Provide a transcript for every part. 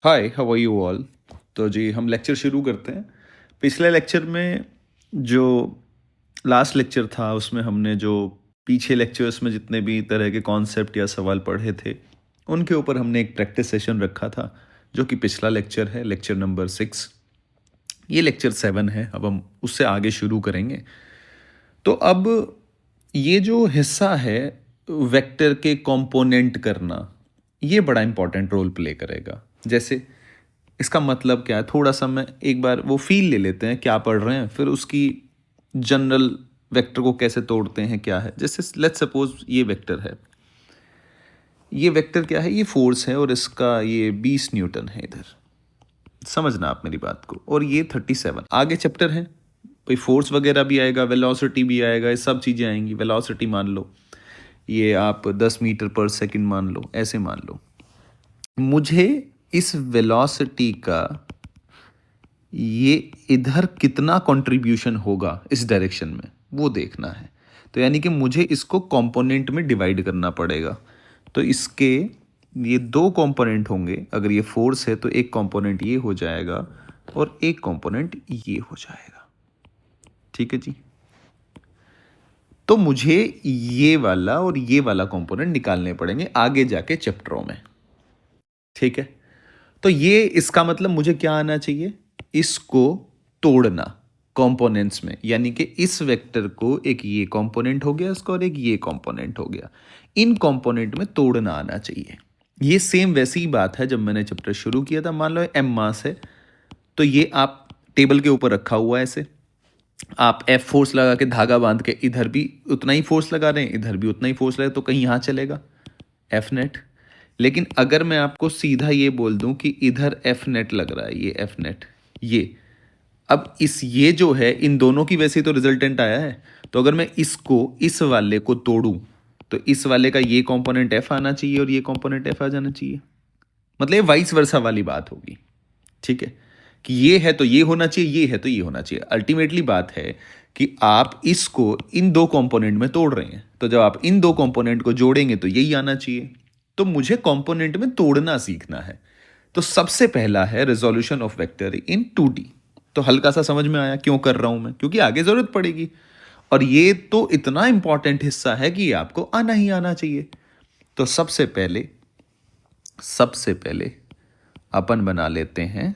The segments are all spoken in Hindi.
Hi, how are you all? तो जी हम लेक्चर शुरू करते हैं। पिछले लेक्चर में जो लास्ट लेक्चर था उसमें हमने जो पीछे लेक्चर्स में जितने भी तरह के कॉन्सेप्ट या सवाल पढ़े थे उनके ऊपर हमने एक प्रैक्टिस सेशन रखा था जो कि पिछला लेक्चर है, लेक्चर नंबर 6। ये लेक्चर 7 है, अब हम उससे आगे शुरू करेंगे। तो अब ये जो हिस्सा है वेक्टर के कंपोनेंट करना, ये बड़ा इंपॉर्टेंट रोल प्ले करेगा। जैसे इसका मतलब क्या है, थोड़ा सा मैं एक बार वो फील ले लेते हैं क्या पढ़ रहे हैं, फिर उसकी जनरल वेक्टर को कैसे तोड़ते हैं क्या है। जैसे लेट्स सपोज ये वेक्टर है, ये वेक्टर क्या है, ये फोर्स है और इसका ये 20 न्यूटन है इधर, समझना आप मेरी बात को। और ये 37 आगे चैप्टर है, कोई फोर्स वगैरह भी आएगा, वेलोसिटी भी आएगा, ये सब चीज़ें आएंगी। वेलोसिटी मान लो ये आप 10 मीटर पर सेकंड मान लो, ऐसे मान लो। मुझे इस वेलोसिटी का ये इधर कितना कंट्रीब्यूशन होगा इस डायरेक्शन में, वो देखना है। तो यानी कि मुझे इसको कंपोनेंट में डिवाइड करना पड़ेगा। तो इसके ये दो कंपोनेंट होंगे। अगर ये फोर्स है तो एक कंपोनेंट ये हो जाएगा और एक कंपोनेंट ये हो जाएगा। ठीक है जी। तो मुझे ये वाला और ये वाला कंपोनेंट निकालने पड़ेंगे आगे जाके चैप्टरों में। ठीक है। तो ये इसका मतलब मुझे क्या आना चाहिए, इसको तोड़ना कंपोनेंट्स में। यानी कि इस वेक्टर को एक ये कंपोनेंट हो गया इसका और एक ये कंपोनेंट हो गया, इन कंपोनेंट में तोड़ना आना चाहिए। ये सेम वैसी ही बात है जब मैंने चैप्टर शुरू किया था। मान लो एम मास है तो ये आप टेबल के ऊपर रखा हुआ है ऐसे, आप एफ फोर्स लगा के धागा बांध के इधर भी उतना ही फोर्स लगा रहे हैं, इधर भी उतना ही फोर्स लगा, तो कहीं यहाँ चलेगा एफ नेट। लेकिन अगर मैं आपको सीधा ये बोल दूं कि इधर एफ नेट लग रहा है, ये एफ नेट, ये अब ये जो है इन दोनों की वैसे ही तो रिजल्टेंट आया है। तो अगर मैं इसको इस वाले को तोड़ूं तो इस वाले का ये कंपोनेंट एफ आना चाहिए और ये कंपोनेंट एफ आ जाना चाहिए। मतलब ये वाइस वर्सा वाली बात होगी। ठीक है, कि ये है तो ये होना चाहिए, ये है तो ये होना चाहिए। अल्टीमेटली बात है कि आप इसको इन दो कंपोनेंट में तोड़ रहे हैं, तो जब आप इन दो कंपोनेंट को जोड़ेंगे तो यही आना चाहिए। तो मुझे कंपोनेंट में तोड़ना सीखना है। तो सबसे पहला है resolution of vector in 2D। तो हल्का सा समझ में आया क्यों कर रहा हूं मैं, क्योंकि आगे जरूरत पड़ेगी। और ये तो इतना इंपॉर्टेंट हिस्सा है कि आपको आना ही आना चाहिए। तो सबसे पहले अपन बना लेते हैं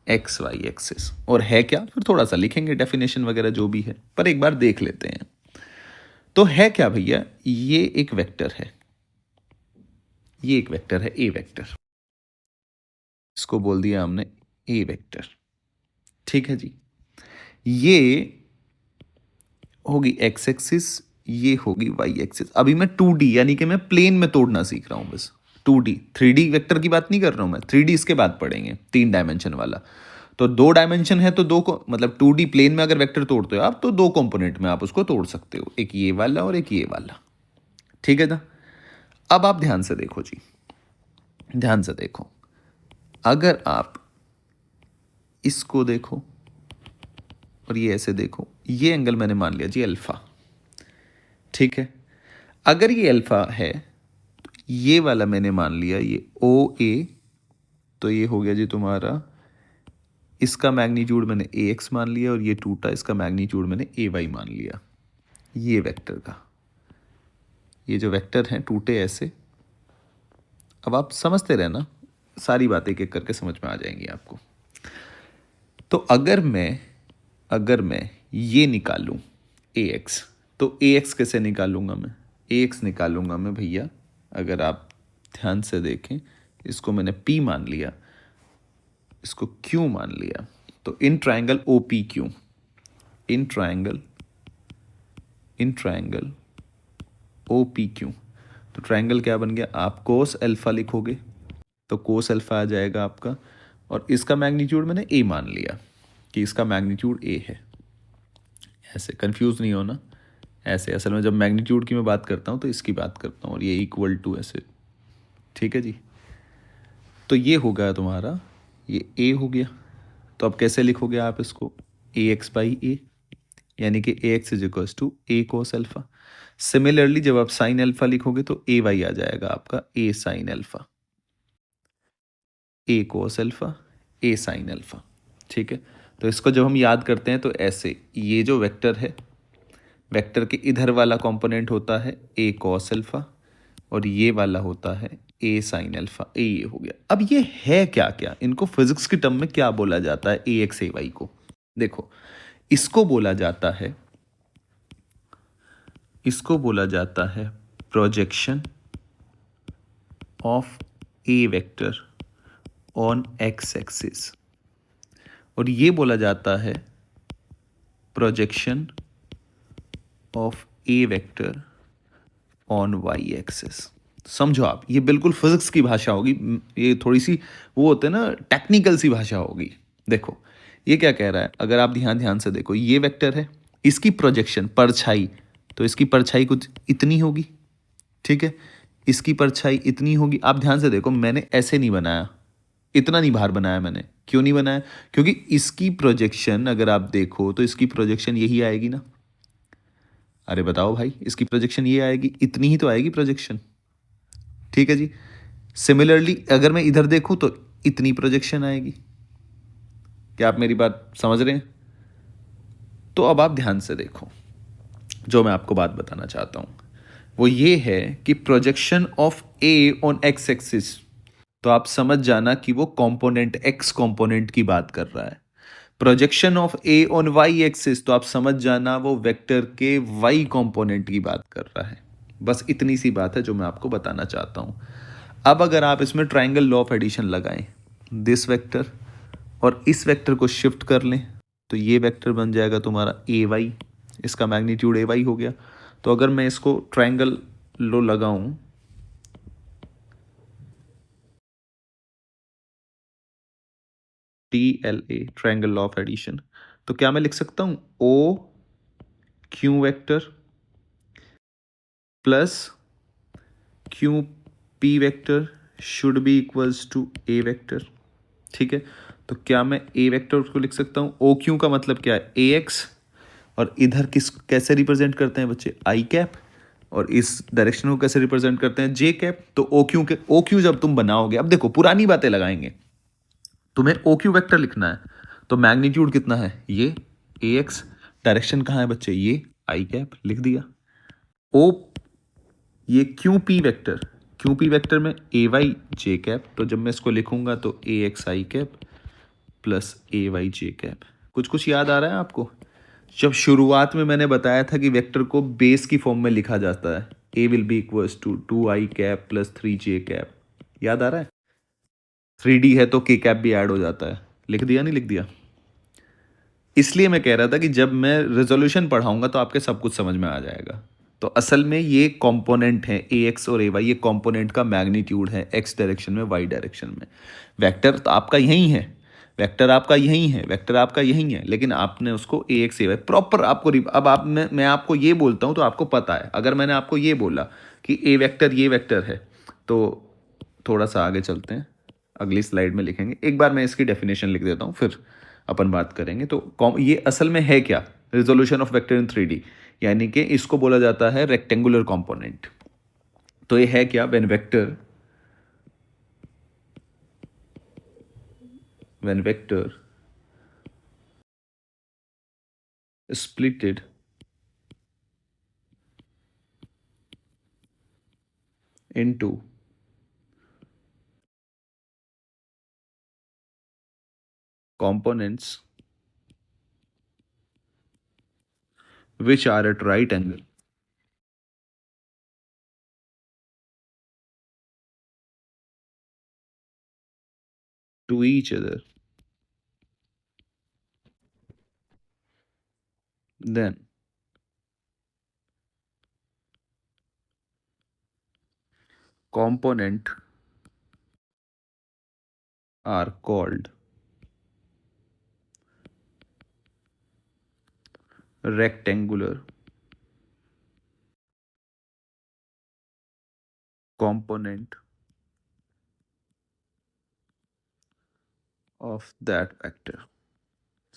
एक्स वाई एक्सिस। और है क्या, फिर थोड़ा सा लिखेंगे डेफिनेशन वगैरह जो भी है, पर एक बार देख लेते हैं। तो है क्या भैया, ये एक वेक्टर है, ये एक वेक्टर है ए वेक्टर, इसको बोल दिया हमने ए वेक्टर। ठीक है जी। ये होगी एक्स एक्सिस, ये होगी वाई एक्सिस। अभी मैं 2D यानी कि मैं प्लेन में तोड़ना सीख रहा हूं बस। 2D 3D वेक्टर की बात नहीं कर रहा हूं मैं, 3D इसके बाद पढ़ेंगे, 3 डायमेंशन वाला। तो 2 डायमेंशन है तो दो को मतलब 2D प्लेन में अगर वेक्टर तोड़ते हो आप तो दो कंपोनेंट में आप उसको तोड़ सकते हो, एक ये वाला और एक ये वाला। ठीक है ना। अब आप ध्यान से देखो जी, ध्यान से देखो। अगर आप इसको देखो और ये ऐसे देखो, ये एंगल मैंने मान लिया जी अल्फा। ठीक है। अगर ये अल्फा है तो ये वाला मैंने मान लिया ये ओ ए, तो ये हो गया जी तुम्हारा, इसका मैग्नीट्यूड मैंने ए एक्स मान लिया और ये टूटा, इसका मैग्नीट्यूड मैंने ए वाई मान लिया। ये वेक्टर का, ये जो वेक्टर हैं टूटे ऐसे। अब आप समझते रहना, सारी बातें एक एक करके समझ में आ जाएंगी आपको। तो अगर मैं ये निकालूं ए एक्स, तो ए एक्स कैसे निकालूंगा मैं, ए एक्स निकालूंगा मैं भैया, अगर आप ध्यान से देखें, इसको मैंने पी मान लिया, इसको क्यू मान लिया। तो इन ट्राइंगल ओ पी क्यू, इन ट्राइंगल ओ पी क्यू। तो ट्राइंगल क्या बन गया, आप कोस अल्फा लिखोगे तो कोस अल्फा आ जाएगा आपका, और इसका मैग्नीट्यूड मैंने ए मान लिया कि इसका मैग्नीट्यूड ए है। ऐसे कंफ्यूज नहीं होना, ऐसे असल में जब मैग्नीट्यूड की मैं बात करता हूँ तो इसकी बात करता हूँ, और ये इक्वल टू ऐसे। ठीक है जी। तो ये हो गया तुम्हारा, ये ए हो गया। तो अब कैसे लिखोगे आप इसको, ए एक्स बाई ए, यानी कि A X is equals to A cos alpha. Similarly जब आप साइन अल्फा लिखोगे तो ए वाई आ जाएगा आपका ए साइन अल्फा। ए कोस अल्फा, ए साइन अल्फा। ठीक है, तो इसको जब हम याद करते हैं तो ऐसे, ये जो वेक्टर है, वेक्टर के इधर वाला कंपोनेंट होता है ए कॉस अल्फा और ये वाला होता है ए साइन अल्फा। ये हो गया। अब ये है क्या क्या, इनको फिजिक्स की टर्म में क्या बोला जाता है, ए एक्स ए वाई को? देखो, इसको बोला जाता है, इसको बोला जाता है projection of a vector on X axis, और ये बोला जाता है projection of a vector on Y axis. समझो आप, ये बिल्कुल फिजिक्स की भाषा होगी, ये थोड़ी सी वो होते हैं ना, टेक्निकल सी भाषा होगी। देखो ये क्या कह रहा है, अगर आप ध्यान ध्यान से देखो, ये वेक्टर है, इसकी प्रोजेक्शन परछाई, तो इसकी परछाई कुछ इतनी होगी। ठीक है, इसकी परछाई इतनी होगी। आप ध्यान से देखो, मैंने ऐसे नहीं बनाया, इतना नहीं बाहर बनाया मैंने। क्यों नहीं बनाया? क्योंकि इसकी प्रोजेक्शन अगर आप देखो तो इसकी प्रोजेक्शन यही आएगी ना। अरे बताओ भाई, इसकी प्रोजेक्शन ये आएगी, इतनी ही तो आएगी प्रोजेक्शन। ठीक है जी। सिमिलरली अगर मैं इधर देखूं तो इतनी प्रोजेक्शन आएगी। क्या आप मेरी बात समझ रहे हैं? तो अब आप ध्यान से देखो, जो मैं आपको बात बताना चाहता हूं वो ये है कि projection of A on X axis, तो आप समझ जाना कि वो कंपोनेंट एक्स कंपोनेंट की बात कर रहा है। Projection of A on Y axis, तो आप समझ जाना वो वेक्टर के वाई कंपोनेंट की बात कर रहा है। बस इतनी सी बात है जो मैं आपको बताना चाहता हूं। अब अगर आप इसमें ट्राइंगल लॉ ऑफ एडिशन लगाएं, दिस वेक्टर और इस वेक्टर को शिफ्ट कर लें, तो ये वेक्टर बन जाएगा तुम्हारा ए वाई, इसका मैग्नीट्यूड ए वाई हो गया। तो अगर मैं इसको ट्राइंगल लॉ लगाऊं, T L A, triangle law of addition, तो क्या मैं लिख सकता हूं O Q vector plus Q P vector should be equals to A vector. ठीक है, तो क्या मैं ए वेक्टर को लिख सकता हूँ, ओ क्यू का मतलब क्या है, ए एक्स, और इधर किस कैसे रिप्रेजेंट करते हैं बच्चे, आई कैप, और इस डायरेक्शन को कैसे रिप्रेजेंट करते हैं, जे कैप। तो ओ क्यू के, ओ क्यू जब तुम बनाओगे, अब देखो पुरानी बातें लगाएंगे, तुम्हें ओ क्यू वेक्टर लिखना है, तो मैग्नीट्यूड कितना है, ये ए एक्स, डायरेक्शन कहाँ है बच्चे, ये आई कैप, लिख दिया। ओ, ये Q P vector, Q P vector में ए वाई जे कैप, तो जब मैं इसको लिखूंगा तो ए एक्स आई कैप प्लस ए वाई जे कैप। कुछ कुछ याद आ रहा है आपको? जब शुरुआत में मैंने बताया था कि वेक्टर को बेस की फॉर्म में लिखा जाता है, A will be equals to 2i cap plus 3j cap, याद आ रहा है? 3D है तो के कैप भी ऐड हो जाता है, लिख दिया नहीं लिख दिया? इसलिए मैं कह रहा था कि जब मैं रेजोल्यूशन पढ़ाऊंगा तो आपके सब कुछ समझ में आ जाएगा। तो असल में ये कंपोनेंट है ए एक्स और ए वाई, ये कंपोनेंट का मैग्नीट्यूड है एक्स डायरेक्शन में, वाई डायरेक्शन में। वेक्टर तो आपका यही है, वेक्टर आपका यही है, वेक्टर आपका यही है, लेकिन आपने उसको ए एक्स ए वाई प्रॉपर आपको अब आप मैं आपको ये बोलता हूँ तो आपको पता है। अगर मैंने आपको ये बोला कि ए वेक्टर ये वेक्टर है, तो थोड़ा सा आगे चलते हैं, अगली स्लाइड में लिखेंगे। एक बार मैं इसकी डेफिनेशन लिख देता हूँ, फिर अपन बात करेंगे। तो ये असल में है क्या, resolution of vector in 3D, यानी कि इसको बोला जाता है रेक्टेंगुलर कंपोनेंट। तो ये है क्या, when vector splitted into components which are at right angle to each other, then component are called rectangular component of that vector।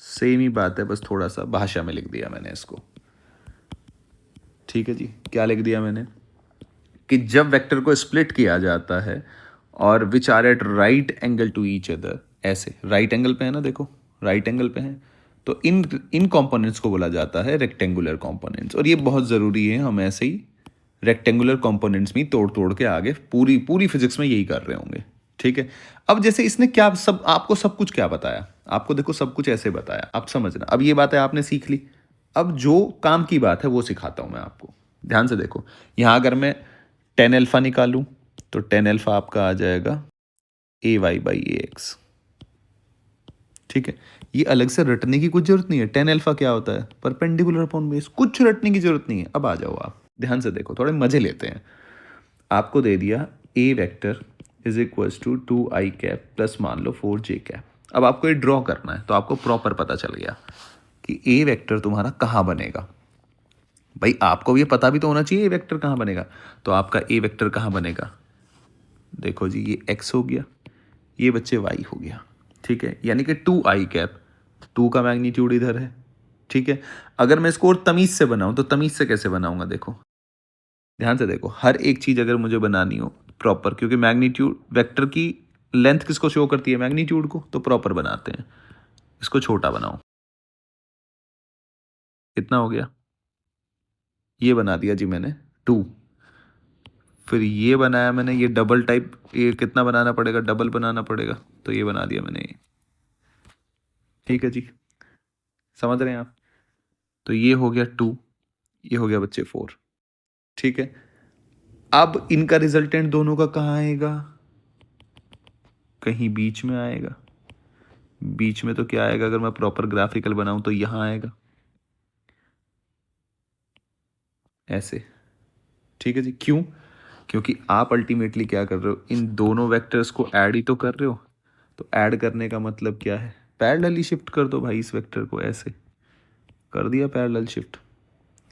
Same ही बात है, बस थोड़ा सा भाषा में लिख दिया मैंने इसको। ठीक है जी, क्या लिख दिया मैंने कि जब वेक्टर को स्प्लिट किया जाता है और which are at right angle to each other, ऐसे राइट एंगल पे है ना, देखो राइट एंगल पे है, तो इन इन कंपोनेंट्स को बोला जाता है रेक्टेंगुलर कंपोनेंट्स। और ये बहुत ज़रूरी है, हम ऐसे ही रेक्टेंगुलर कंपोनेंट्स में तोड़ तोड़ के आगे पूरी पूरी फिजिक्स में यही कर रहे होंगे। ठीक है, अब जैसे इसने क्या सब आपको सब कुछ क्या बताया, आपको देखो सब कुछ ऐसे बताया, आप समझना। अब ये बातें आपने सीख ली, अब जो काम की बात है वो सिखाता हूं मैं आपको। ध्यान से देखो, यहां अगर मैं टेन एल्फा निकालूं तो टेन एल्फा आपका आ जाएगा ए वाई बाई ए एक्स। ठीक है, ये अलग से रटने की कुछ जरूरत नहीं है। टेन एल्फा क्या होता है, परपेंडिकुलर अपॉन बेस, कुछ रटने की जरूरत नहीं है। अब आ जाओ आप ध्यान से देखो, थोड़े मजे लेते हैं। आपको दे दिया A vector is equals to 2i cap plus मान लो 4j कैप। अब आपको ये ड्रॉ करना है, तो आपको प्रॉपर पता चल गया कि ए वेक्टर तुम्हारा कहाँ बनेगा। भाई आपको ये पता भी तो होना चाहिए ए वेक्टर कहाँ बनेगा। तो आपका ए वेक्टर कहाँ बनेगा, देखो जी, ये एक्स हो गया, ये बच्चे वाई हो गया। ठीक है, यानी कि 2i कैप, 2 का मैग्नीट्यूड इधर है। ठीक है, अगर मैं इसको और तमीज से बनाऊं तो तमीज से कैसे बनाऊंगा, देखो ध्यान से देखो, हर एक चीज अगर मुझे बनानी हो प्रॉपर, क्योंकि मैग्नीट्यूड वेक्टर की लेंथ किसको शो करती है, मैग्नीट्यूड को, तो प्रॉपर बनाते हैं। इसको छोटा बनाओ, कितना हो गया, ये बना दिया जी मैंने 2। फिर ये बनाया मैंने, ये डबल टाइप, ये कितना बनाना पड़ेगा, डबल बनाना पड़ेगा, तो ये बना दिया मैंने ये। ठीक है जी, समझ रहे हैं आप। तो ये हो गया 2, ये हो गया बच्चे 4। ठीक है, अब इनका रिजल्टेंट दोनों का कहाँ आएगा, कहीं बीच में आएगा। बीच में तो क्या आएगा, अगर मैं प्रॉपर ग्राफिकल बनाऊं तो यहां आएगा, ऐसे। ठीक है जी, क्यों, क्योंकि आप अल्टीमेटली क्या कर रहे हो, इन दोनों वेक्टर्स को ऐड ही तो कर रहे हो। तो ऐड करने का मतलब क्या है, पैरेलली शिफ्ट कर दो भाई, इस वेक्टर को ऐसे कर दिया पैरेलल शिफ्ट,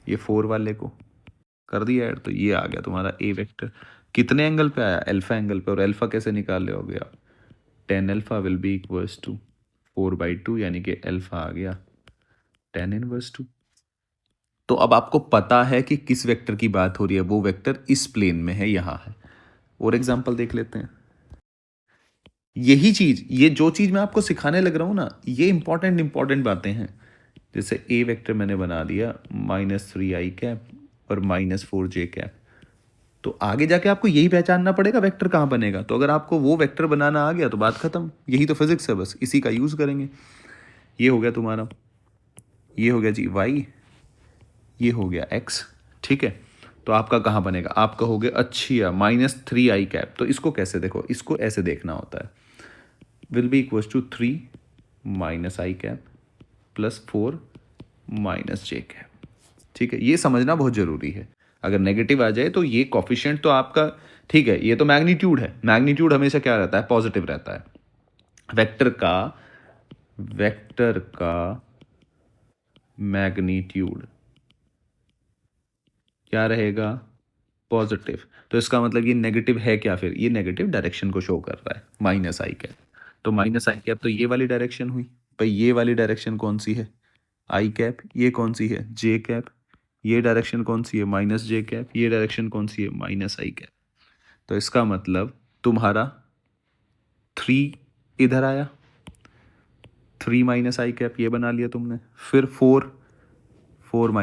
ये 4 वाले को कर दिया ऐड, तो ये आ गया तुम्हारा ए वेक्टर। कितने एंगल पे आया, अल्फा एंगल पे। और अल्फा कैसे निकाल रहे आप, tan alpha will be equals to 4/2, यानी कि अल्फा आ गया 10 इनवर्स 2। तो अब आपको पता है कि किस वेक्टर की बात हो रही है, वो वेक्टर इस प्लेन में है, यहां है। और एग्जांपल देख लेते हैं। यही चीज, ये जो चीज मैं आपको सिखाने लग रहा हूं ना, ये इंपॉर्टेंट इंपॉर्टेंट बातें हैं। जैसे ए वेक्टर मैंने बना दिया -3i कैप और -4j कैप। तो आगे जाके आपको यही पहचानना पड़ेगा वेक्टर कहाँ बनेगा। तो अगर आपको वो वेक्टर बनाना आ गया तो बात खत्म, यही तो फिजिक्स है, बस इसी का यूज करेंगे। ये हो गया तुम्हारा, ये हो गया जी वाई, ये हो गया एक्स। ठीक है, तो आपका कहाँ बनेगा, आप कहोगे अच्छी है -3i कैप, तो इसको कैसे देखो, इसको ऐसे देखना होता है, will be equals to 3 -i cap plus 4 -j cap. ठीक है, ये समझना बहुत जरूरी है। अगर नेगेटिव आ जाए तो ये कॉफिशिएंट तो आपका, ठीक है, ये तो मैग्नीट्यूड है, मैग्नीट्यूड हमेशा क्या रहता है, पॉजिटिव रहता है। वेक्टर का मैग्नीट्यूड क्या रहेगा, पॉजिटिव। तो इसका मतलब ये नेगेटिव है क्या, फिर ये नेगेटिव डायरेक्शन को शो कर रहा है, -i कैप। तो -i कैप तो ये वाली डायरेक्शन हुई। भाई ये वाली डायरेक्शन कौन सी है, i कैप, ये कौन सी है, j कैप। ये डायरेक्शन कौन सी है, -j कैप। ये डायरेक्शन कौन सी है, -i कैप। तो इसका मतलब तुम्हारा 3 इधर आया, 3 -i कैप ये बना लिया तुमने। फिर 4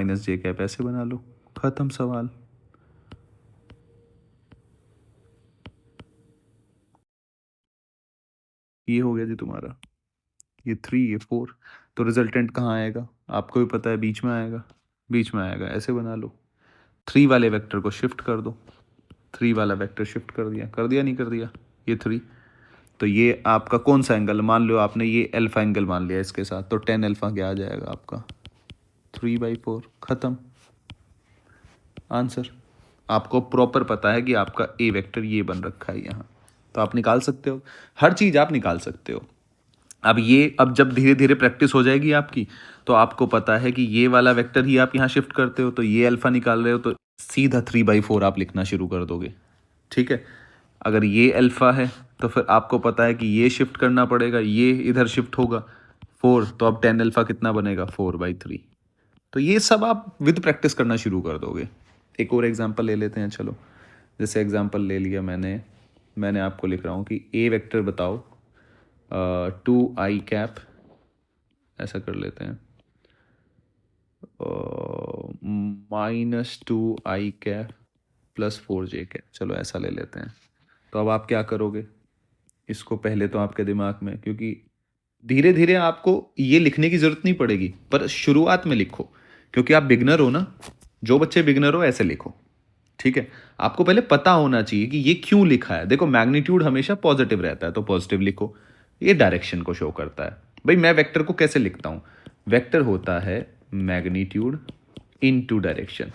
-j कैप ऐसे बना लो, खत्म सवाल। ये हो गया जी तुम्हारा, ये 3 ये 4। तो रिजल्टेंट कहाँ आएगा, आपको भी पता है, बीच में आएगा, बीच में आएगा, ऐसे बना लो। 3 वाले वेक्टर को शिफ्ट कर दो, 3 वाला वेक्टर शिफ्ट कर दिया नहीं कर दिया, ये 3। तो ये आपका कौन सा एंगल, मान लो आपने ये अल्फा एंगल मान लिया इसके साथ, तो 10 अल्फा क्या आ जाएगा आपका, 3/4, खत्म आंसर। आपको प्रॉपर पता है कि आपका ए वेक्टर ये बन रखा है यहाँ, तो आप निकाल सकते हो, हर चीज़ आप निकाल सकते हो। अब जब धीरे धीरे प्रैक्टिस हो जाएगी आपकी, तो आपको पता है कि ये वाला वेक्टर ही आप यहाँ शिफ्ट करते हो, तो ये अल्फा निकाल रहे हो तो सीधा 3/4 आप लिखना शुरू कर दोगे। ठीक है, अगर ये अल्फा है तो फिर आपको पता है कि ये शिफ्ट करना पड़ेगा, ये इधर शिफ्ट होगा 4, तो अब 10 अल्फा कितना बनेगा, 4/3। तो ये सब आप विद प्रैक्टिस करना शुरू कर दोगे। एक और एग्जांपल ले लेते हैं, चलो। जैसे एग्जांपल ले लिया मैंने मैंने आपको लिख रहा हूँ कि ए वेक्टर बताओ 2i कैप, ऐसा कर लेते हैं, -2i कैप +4j कैप, चलो ऐसा ले लेते हैं। तो अब आप क्या करोगे, इसको पहले तो आपके दिमाग में, क्योंकि धीरे धीरे आपको ये लिखने की जरूरत नहीं पड़ेगी, पर शुरुआत में लिखो, क्योंकि आप बिगनर हो ना, जो बच्चे बिगनर हो ऐसे लिखो, ठीक है। आपको पहले पता होना चाहिए कि ये क्यों लिखा है। देखो मैग्नीट्यूड हमेशा पॉजिटिव रहता है तो पॉजिटिव लिखो, ये डायरेक्शन को शो करता है। भाई मैं वेक्टर को कैसे लिखता हूँ, वेक्टर होता है मैग्नीट्यूड इनटू डायरेक्शन।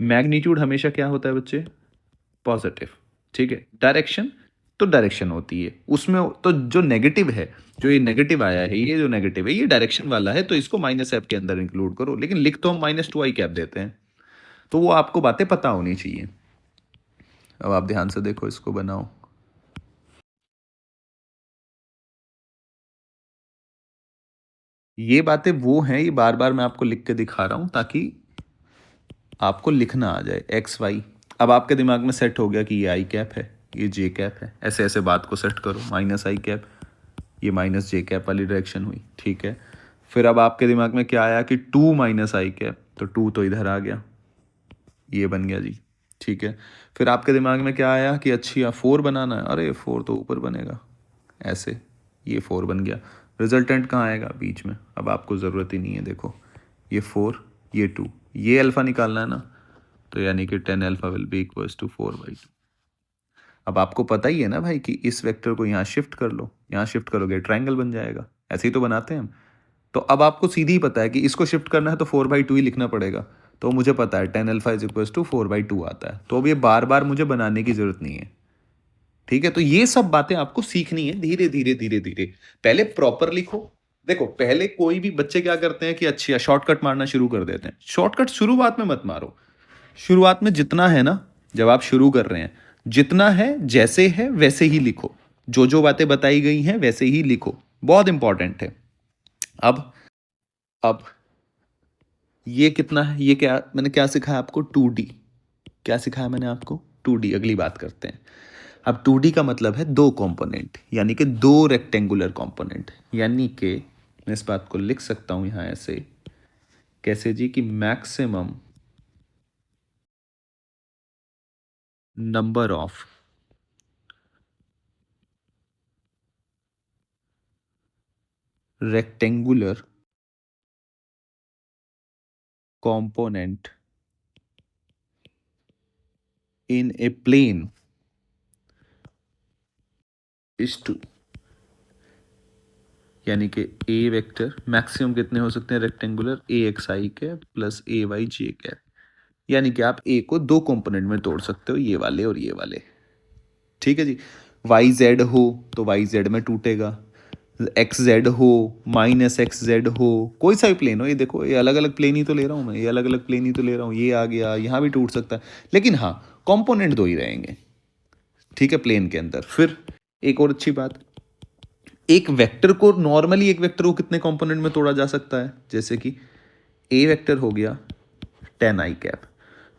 मैग्नीट्यूड हमेशा क्या होता है बच्चे, पॉजिटिव, ठीक है। डायरेक्शन तो डायरेक्शन होती है उसमें, तो जो नेगेटिव है, जो ये नेगेटिव आया है, ये जो नेगेटिव है ये डायरेक्शन वाला है, तो इसको माइनस ऐप के अंदर इंक्लूड करो, लेकिन लिख तो हम -2i कैप देते हैं। तो वो आपको बातें पता होनी चाहिए। अब आप ध्यान से देखो, इसको बनाओ। ये बातें वो हैं, ये बार बार मैं आपको लिख के दिखा रहा हूं ताकि आपको लिखना आ जाए, एक्स वाई। अब आपके दिमाग में सेट हो गया कि ये i कैप है, ये j कैप है, ऐसे ऐसे बात को सेट करो, -i कैप, ये -j कैप वाली डायरेक्शन हुई, ठीक है। फिर अब आपके दिमाग में क्या आया कि 2 - i कैप, तो 2 तो इधर आ गया, ये बन गया जी, ठीक है। फिर आपके दिमाग में क्या आया कि अच्छा 4 बनाना है, अरे 4 तो ऊपर बनेगा, ऐसे, ये 4 बन गया। रिजल्टेंट कहाँ आएगा, बीच में। अब आपको ज़रूरत ही नहीं है, देखो ये 4, ये 2, ये अल्फ़ा निकालना है ना, तो यानी कि 10α विल बी इक्वल्स टू 4/2। अब आपको पता ही है ना भाई कि इस वेक्टर को यहाँ शिफ्ट कर लो, यहाँ शिफ्ट करोगे ट्रायंगल बन जाएगा, ऐसे ही तो बनाते हैं हम। तो अब आपको सीधी ही पता है कि इसको शिफ्ट करना है तो 4/2 ही लिखना पड़ेगा। तो मुझे पता है 10α इज इक्वल्स टू 4/2 आता है, तो अब ये बार बार मुझे बनाने की जरूरत नहीं है, ठीक है। तो ये सब बातें आपको सीखनी है धीरे धीरे धीरे धीरे, पहले प्रॉपर लिखो। देखो पहले कोई भी बच्चे क्या करते हैं कि अच्छा शॉर्टकट मारना शुरू कर देते हैं। शॉर्टकट शुरुआत में मत मारो, शुरुआत में जितना है ना, जब आप शुरू कर रहे हैं, जितना है जैसे है वैसे ही लिखो, जो जो बातें बताई गई हैं वैसे ही लिखो, बहुत इंपॉर्टेंट है। अब ये कितना है, ये क्या मैंने क्या सिखाया आपको, 2D। क्या सिखाया मैंने आपको, 2D। अगली बात करते हैं। अब 2D का मतलब है दो कंपोनेंट, यानी कि दो रेक्टेंगुलर कंपोनेंट, यानी कि मैं इस बात को लिख सकता हूं यहां ऐसे, कैसे जी, कि maximum number of rectangular component in a plane is 2। यानी कि ए वेक्टर मैक्सिमम कितने हो सकते हैं rectangular, AXI cap plus AYJ cap. यानी कि आप ए को दो कंपोनेंट में तोड़ सकते हो, ये वाले और ये वाले, ठीक है जी। YZ हो तो YZ में टूटेगा, XZ हो, -XZ हो, कोई सा भी प्लेन हो, ये देखो ये अलग अलग प्लेन ही तो ले रहा हूँ मैं, ये अलग अलग प्लेन ही तो ले रहा हूँ, ये आ गया यहाँ भी टूट सकता है, लेकिन हाँ कंपोनेंट दो ही रहेंगे, ठीक है, प्लेन के अंदर। फिर एक और अच्छी बात, एक वेक्टर को नॉर्मली, एक वेक्टर को कितने कंपोनेंट में तोड़ा जा सकता है, जैसे कि ए वेक्टर हो गया 10i कैप,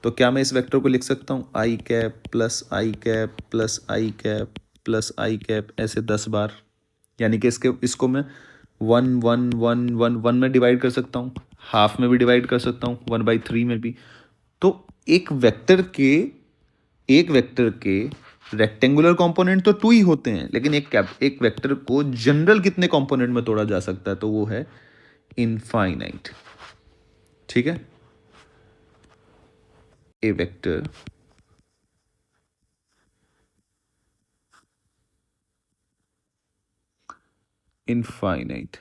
तो क्या मैं इस वेक्टर को लिख सकता हूँ i cap plus i cap plus i cap plus i cap, ऐसे 10 बार। यानी कि इसको मैं 1 1 1 1 1 में डिवाइड कर सकता हूँ, हाफ में भी डिवाइड कर सकता हूँ, 1/3 में भी। तो एक वेक्टर के एक वेक्टर के रेक्टेंगुलर कंपोनेंट तो 2 ही होते हैं, लेकिन एक वेक्टर को जनरल कितने कंपोनेंट में तोड़ा जा सकता है, तो वो है इनफाइनाइट, ठीक है। ए वेक्टर इनफाइनाइट,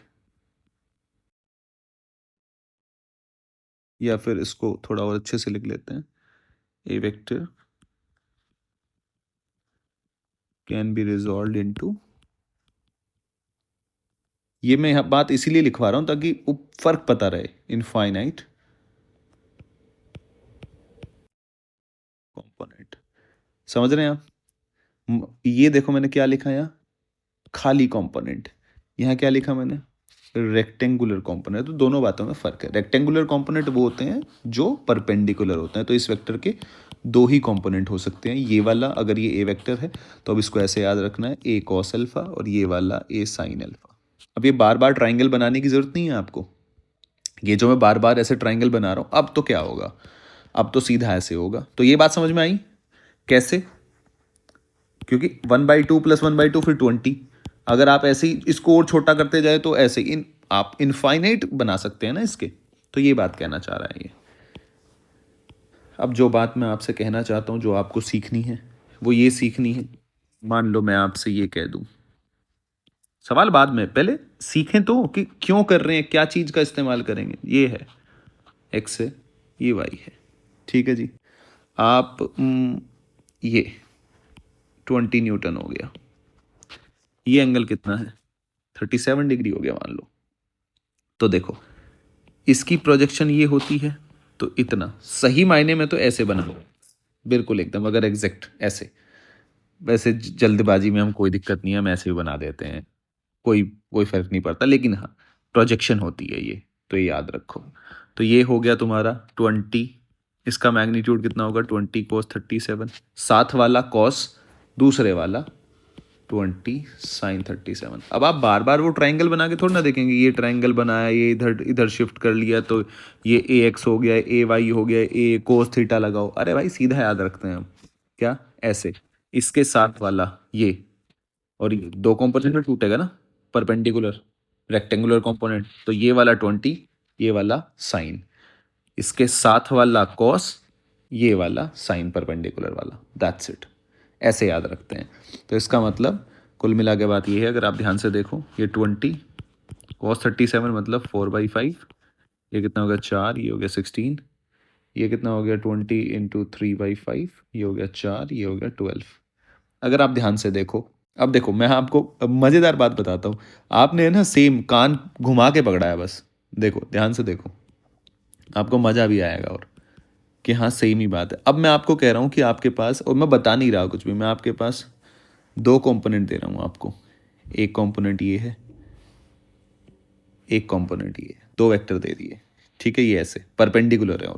या फिर इसको थोड़ा और अच्छे से लिख लेते हैं, A vector can be resolve into, ये मैं यहाँ बात इसीलिए लिखवा रहा हूं ताकि फर्क पता रहे, इनफाइनाइट कंपोनेंट, समझ रहे हैं आप। ये देखो मैंने क्या लिखा यहाँ, खाली कंपोनेंट, यहाँ क्या लिखा मैंने, रेक्टेंगुलर कंपोनेंट, तो दोनों बातों में फ़र्क है। रेक्टेंगुलर कंपोनेंट वो होते हैं जो परपेंडिकुलर होते हैं, तो इस वेक्टर के दो ही कंपोनेंट हो सकते हैं। ये वाला अगर ये ए वेक्टर है तो अब इसको ऐसे याद रखना है, ए कॉस अल्फा, और ये वाला ए साइन अल्फा। अब ये बार बार ट्राइंगल बनाने की ज़रूरत नहीं है आपको। ये जो मैं बार बार ऐसे ट्राइंगल बना रहा हूँ, अब तो क्या होगा, अब तो सीधा ऐसे होगा। तो ये बात समझ में आई कैसे? क्योंकि 1/2 + 1/2 फिर 20। अगर आप ऐसे ही इसको और छोटा करते जाए तो ऐसे आप इनफाइनाइट बना सकते हैं ना इसके। तो ये बात कहना चाह रहा है ये। अब जो बात मैं आपसे कहना चाहता हूँ, जो आपको सीखनी है, वो ये सीखनी है। मान लो मैं आपसे ये कह दूँ, सवाल बाद में, पहले सीखें तो कि क्यों कर रहे हैं, क्या चीज़ का इस्तेमाल करेंगे। ये है एक्स है, ये वाई है, ठीक है जी। आप ये 20 न्यूटन हो गया, ये एंगल कितना है, 37 डिग्री हो गया मान लो। तो देखो इसकी प्रोजेक्शन ये होती है, तो इतना सही मायने में तो ऐसे बना, बिल्कुल एकदम, अगर एग्जैक्ट ऐसे। वैसे जल्दबाजी में हम कोई दिक्कत नहीं है, हम ऐसे भी बना देते हैं, कोई कोई फर्क नहीं पड़ता, लेकिन हाँ प्रोजेक्शन होती है ये, तो ये याद रखो। तो ये हो गया तुम्हारा 20, इसका मैग्नीट्यूड कितना होगा 20 cos 37, साथ वाला कॉस, दूसरे वाला 20 sin 37। अब आप बार बार वो ट्राइंगल बना के थोड़ा ना देखेंगे, ये ट्राइंगल बनाया, ये इधर इधर शिफ्ट कर लिया, तो ये ए एक्स हो गया, ए वाई हो गया, ए कोस थीटा लगाओ। अरे भाई सीधा याद रखते हैं हम, क्या ऐसे, इसके साथ वाला ये, और ये दो कंपोनेंट में टूटेगा ना, परपेंडिकुलर रेक्टेंगुलर कंपोनेंट, तो ये वाला 20, ये वाला साइन, इसके साथ वाला कॉस, ये वाला साइन परपेंडिकुलर वाला, दैट्स इट। ऐसे याद रखते हैं। तो इसका मतलब कुल मिला के बात ये है, अगर आप ध्यान से देखो, ये 20 cos 37 मतलब 4/5, ये कितना हो गया 4, ये हो गया 16, ये कितना हो गया 20 × 3/5, ये हो गया 4, ये हो गया 12। अगर आप ध्यान से देखो, अब देखो मैं आपको मज़ेदार बात बताता हूँ। आपने ना सेम कान घुमा के पकड़ा है बस, देखो ध्यान से देखो, आपको मज़ा भी आएगा, और कि हाँ सेम ही बात है। अब मैं आपको कह रहा हूँ कि आपके पास, और मैं बता नहीं रहा कुछ भी, मैं आपके पास दो कंपोनेंट दे रहा हूँ आपको। एक कंपोनेंट ये है, एक कंपोनेंट ये है, दो वेक्टर दे दिए, ठीक है, ये ऐसे परपेंडिकुलर है,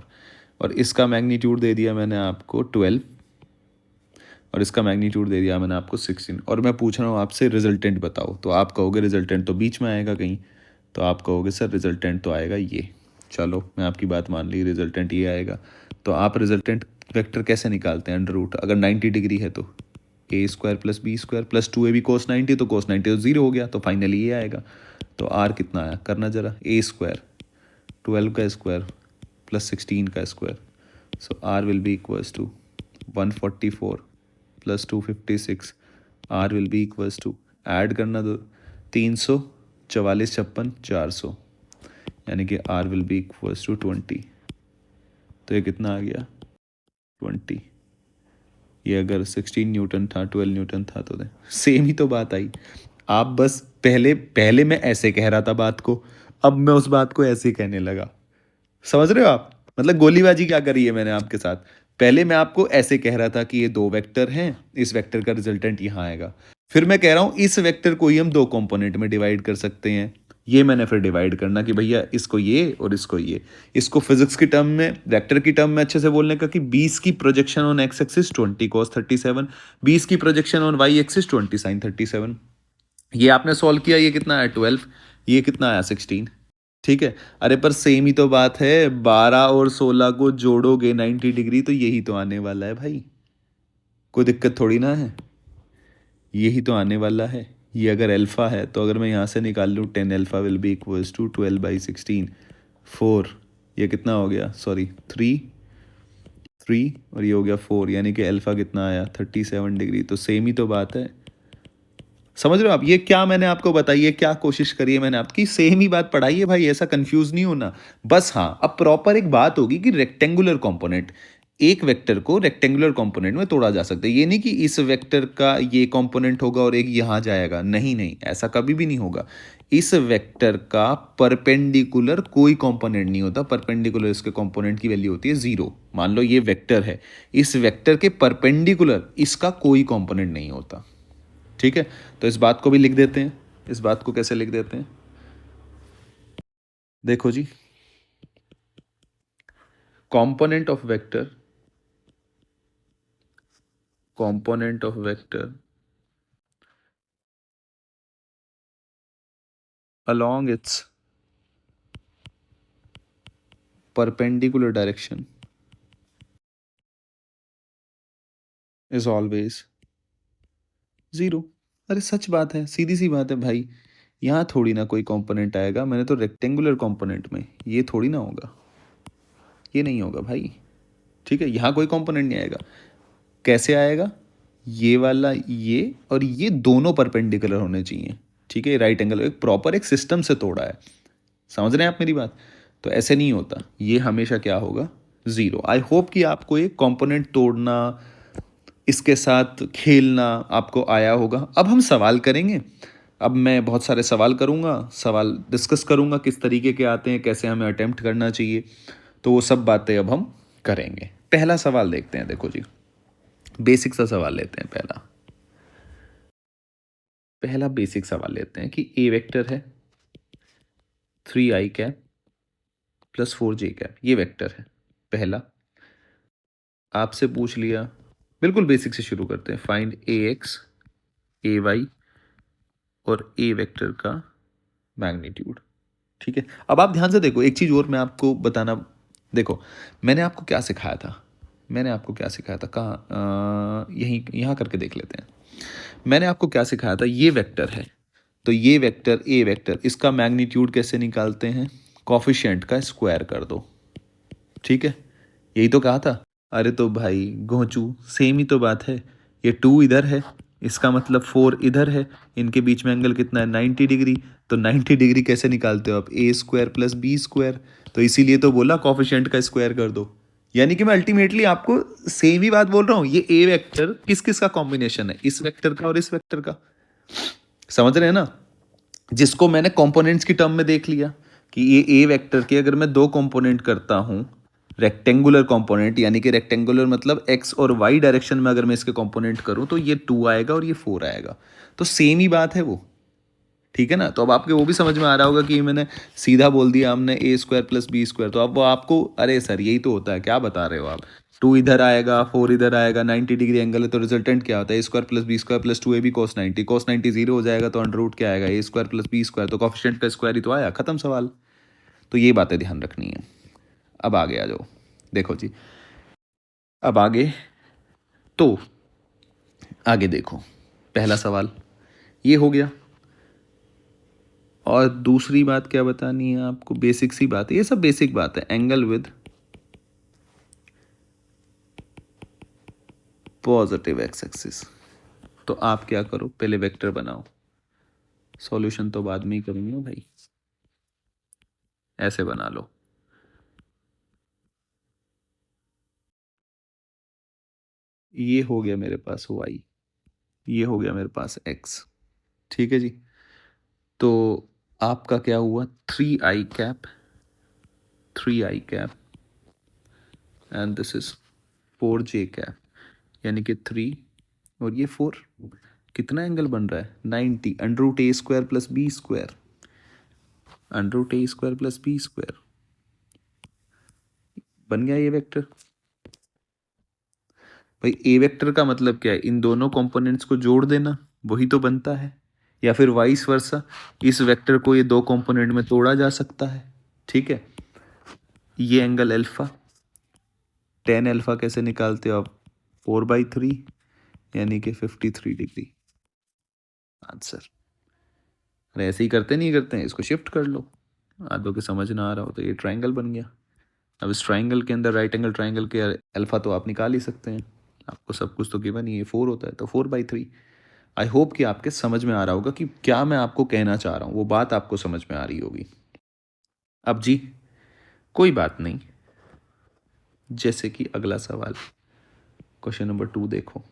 और इसका मैग्नीट्यूड दे दिया मैंने आपको 12, और इसका मैग्नीट्यूड दे दिया मैंने आपको 16, और मैं पूछ रहा हूँ आपसे रिजल्टेंट बताओ। तो आप कहोगे रिजल्टेंट तो बीच में आएगा कहीं, तो आप कहोगे सर रिजल्टेंट तो आएगा ये। चलो मैं आपकी बात मान ली, रिजल्टेंट ये आएगा। तो आप रिजल्टेंट वेक्टर कैसे निकालते हैं, अंडर रूट, अगर 90 डिग्री है तो a² + b² + 2ab cos 90, तो cos 90 तो 0 हो गया, तो फाइनली ये आएगा। तो r कितना आया, करना जरा, a² 12 का स्क्वायर + 16 का square, so r will be equals to 144 + 256, r will be equals to, add करना दो, 300, 44, 56, 400, यानी कि r will be equals to 20। तो ये कितना आ गया 20। ये अगर 16 न्यूटन था, 12 न्यूटन था, तो सेम ही तो बात आई। आप बस पहले पहले मैं ऐसे कह रहा था बात को, अब मैं उस बात को ऐसे कहने लगा। समझ रहे हो आप, मतलब गोलीबाजी क्या करी है मैंने आपके साथ। पहले मैं आपको ऐसे कह रहा था कि ये दो वेक्टर हैं, इस वेक्टर का रिजल्टेंट यहाँ आएगा। फिर मैं कह रहा हूँ इस वेक्टर को ही हम दो कंपोनेंट में डिवाइड कर सकते हैं। ये मैंने फिर डिवाइड करना कि भैया इसको ये और इसको ये, इसको फिजिक्स की टर्म में, वेक्टर की टर्म में अच्छे से बोलने का कि 20 की projection on X axis 20 cos 37, 20 की projection on Y axis 20 sin 37। ये आपने सॉल्व किया, ये कितना आया 12, ये कितना आया 16, ठीक है। अरे पर सेम ही तो बात है, 12 और 16 को जोड़ोगे 90 डिग्री, तो यही तो आने वाला है भाई, कोई दिक्कत थोड़ी ना है, यही तो आने वाला है। ये अगर अल्फ़ा है तो अगर मैं यहाँ से निकाल लूँ 10 alpha will be equals to 12/16, 4, ये कितना हो गया, सॉरी 3, और ये हो गया 4, यानी कि अल्फ़ा कितना आया 37 डिग्री। तो सेम ही तो बात है, समझ रहे हो आप। ये क्या मैंने आपको बताइए, क्या कोशिश करी है मैंने आपकी, सेम ही बात पढ़ाई है भाई, ऐसा कंफ्यूज नहीं होना। बस हाँ, अब प्रॉपर एक बात होगी कि रेक्टेंगुलर कंपोनेंट, एक वेक्टर को रेक्टेंगुलर कंपोनेंट में तोड़ा जा सकता है। ये नहीं कि इस वेक्टर का ये कंपोनेंट होगा और एक यहाँ जाएगा, नहीं नहीं, ऐसा कभी भी नहीं होगा। इस वेक्टर का परपेंडिकुलर कोई कंपोनेंट नहीं होता, परपेंडिकुलर इसके कंपोनेंट की वैल्यू होती है 0। मान लो ये वेक्टर है, इस वेक्टर के परपेंडिकुलर इसका कोई कंपोनेंट नहीं होता, ठीक है। तो इस बात को भी लिख देते हैं, इस बात को कैसे लिख देते हैं, देखो जी, component of vector, component of vector along its perpendicular direction is always zero. अरे सच बात है, सीधी सी बात है भाई। यहाँ थोड़ी ना कोई कंपोनेंट आएगा, मैंने तो रेक्टेंगुलर कंपोनेंट में, ये थोड़ी ना होगा, ये नहीं होगा भाई। ठीक है, यहाँ कोई कंपोनेंट नहीं आएगा। कैसे आएगा? ये वाला, ये और ये दोनों परपेंडिकुलर होने चाहिए। ठीक है, राइट एंगल एक प्रॉपर एक सिस्टम से तोड़ा है। समझ रहे हैं आप मेरी बात? तो ऐसे नहीं होता, ये हमेशा क्या होगा? ज़ीरो। आई होप कि आपको एक कंपोनेंट तोड़ना, इसके साथ खेलना आपको आया होगा। अब हम सवाल करेंगे। अब मैं बहुत सारे सवाल करूँगा, सवाल डिस्कस करूँगा किस तरीके के आते हैं, कैसे हमें अटेम्प्ट करना चाहिए। तो वो सब बातें अब हम करेंगे। पहला सवाल देखते हैं। देखो जी, बेसिक सा सवाल लेते हैं। पहला पहला बेसिक सवाल लेते हैं कि ए वेक्टर है 3i cap plus 4j cap, ये वेक्टर है पहला। आपसे पूछ लिया, बिल्कुल बेसिक से शुरू करते हैं। फाइंड ए एक्स, ए वाई और ए वेक्टर का मैग्नीट्यूड। ठीक है, अब आप ध्यान से देखो, एक चीज़ और मैं आपको बताना। देखो, मैंने आपको क्या सिखाया था? मैंने आपको क्या सिखाया था? कहाँ? यहीं यहाँ करके देख लेते हैं। मैंने आपको क्या सिखाया था? ये वेक्टर है, तो ये वेक्टर ए वेक्टर, इसका मैग्नीट्यूड कैसे निकालते हैं? कॉफिशिएंट का स्क्वायर कर दो। ठीक है, यही तो कहा था। अरे तो भाई घोंचू, सेम ही तो बात है। ये 2 इधर है, इसका मतलब 4 इधर है। इनके बीच में एंगल कितना है? 90 डिग्री। तो 90 डिग्री कैसे निकालते हो आप? ए स्क्वायर प्लस बी स्क्वायर। तो इसीलिए तो बोला कॉफिशिएंट का स्क्वायर कर दो। यानी कि मैं अल्टीमेटली आपको सेम ही बात बोल रहा हूँ। ये ए वेक्टर किस किस का कॉम्बिनेशन है? इस वेक्टर का और इस वेक्टर का। समझ रहे हैं ना? जिसको मैंने कंपोनेंट्स की टर्म में देख लिया कि ये ए वेक्टर के अगर मैं दो कंपोनेंट करता हूं, रेक्टेंगुलर कंपोनेंट, यानी कि रेक्टेंगुलर मतलब एक्स और वाई डायरेक्शन में अगर मैं इसके कंपोनेंट करूं तो ये 2 आएगा और ये 4 आएगा। तो सेम ही बात है वो। ठीक है ना? तो अब आपके वो भी समझ में आ रहा होगा कि मैंने सीधा बोल दिया हमने ए स्क्वायर प्लस बी स्क्वायर, तो अब वो आपको, अरे सर यही तो होता है, क्या बता रहे हो आप? 2 इधर आएगा, 4 इधर आएगा, 90 डिग्री एंगल है, तो रिजल्टेंट क्या होता है? A square plus B square plus 2ab cos 90। cos 90 zero हो जाएगा, तो अंडर रूट क्या आएगा? A square plus B square, तो कॉफिशिएंट का स्क्वायर ही तो आया, खत्म सवाल। तो ये बातें ध्यान रखनी है। अब आगे आ जाओ। देखो जी, अब आगे, तो आगे देखो, पहला सवाल ये हो गया। और दूसरी बात क्या बतानी है आपको? बेसिक सी बात है, ये सब बेसिक बात है। Angle with positive x axis. तो आप क्या करो, पहले वेक्टर बनाओ। सॉल्यूशन तो बाद में ही करेंगे भाई, ऐसे बना लो। ये हो गया मेरे पास y, ये हो गया मेरे पास x। ठीक है जी, तो आपका क्या हुआ? 3i cap, 3i cap and this is 4j cap, यानी कि 3 और ये 4। कितना एंगल बन रहा है? 90। Under root A square plus B square, under root A square plus B square बन गया ये वेक्टर। भाई ए वेक्टर का मतलब क्या है? इन दोनों कंपोनेंट्स को जोड़ देना, वही तो बनता है। या फिर वाइस वर्सा, इस वेक्टर को ये दो कंपोनेंट में तोड़ा जा सकता है। ठीक है, ये एंगल अल्फा, टेन अल्फा कैसे निकालते हो आप? 4/3, यानी कि 53 डिग्री। आंसर। अरे ऐसे ही करते नहीं करते हैं, इसको शिफ्ट कर लो। आधो के समझ ना आ रहा हो तो ये ट्राइंगल बन गया। अब इस ट्राइंगल के अंदर राइट एंगल ट्राइंगल के अल्फा तो आप निकाल ही सकते हैं। आपको सब कुछ तो गिवन ही है, 4 होता है तो 4/3। आई होप कि आपके समझ में आ रहा होगा कि क्या मैं आपको कहना चाह रहा हूँ, वो बात आपको समझ में आ रही होगी। अब जी, कोई बात नहीं। जैसे कि अगला सवाल, क्वेश्चन नंबर 2 देखो।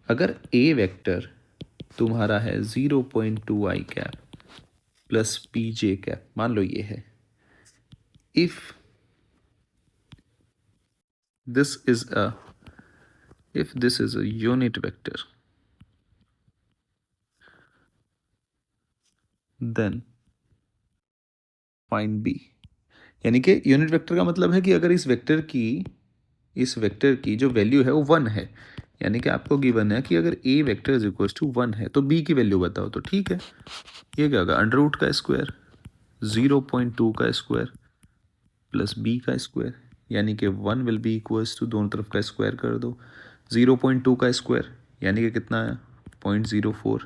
अगर ए वेक्टर तुम्हारा है 0.2i cap plus pj cap, मान लो ये है। If this is a if this is a unit vector, then find B, यानी कि यूनिट वेक्टर का मतलब है कि अगर इस वेक्टर की जो वैल्यू है वो 1 है, यानी कि आपको गिवन है कि अगर ए वेक्टर इज इक्वल टू 1 है तो बी की वैल्यू बताओ, तो ठीक है, ये क्या होगा, अंडर रूट का स्क्वायर 0.2 का स्क्वायर प्लस बी का स्क्वायर, यानी कि 1 विल बी इक्वल्स टू, दोनों तरफ का स्क्वायर कर दो, 0.2 का स्क्वायर यानी कि कितना है 0.04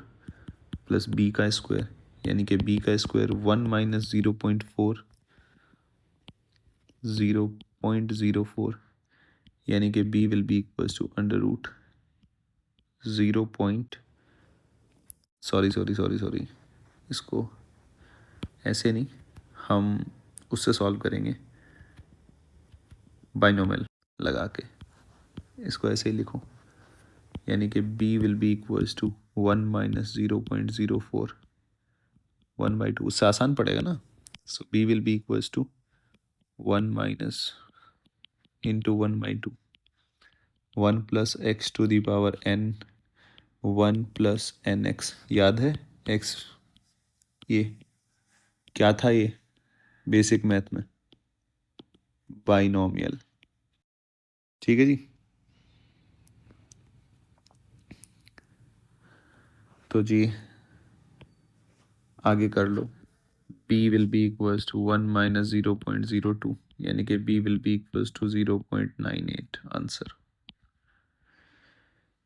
प्लस बी का स्क्वायर, यानी कि बी का स्क्वायर 1 माइनस 0.4 0.04, यानी कि B will be equals to under root 0 point sorry इसको ऐसे नहीं, हम उससे सॉल्व करेंगे बाइनोमियल लगा के, इसको ऐसे ही लिखो, यानी कि b will be equals to 1 minus 0.04 1/2, उससे आसान पड़ेगा ना, so b will be equals to 1 minus into 1/2 1 plus x to the power n 1 plus n x, याद है x ये क्या था, ये बेसिक मैथ में बाइनोमियल, ठीक है जी। तो जी आगे कर लो, b will be equals to 1 minus 0.02, यानी कि b will be equals to 0.98 answer.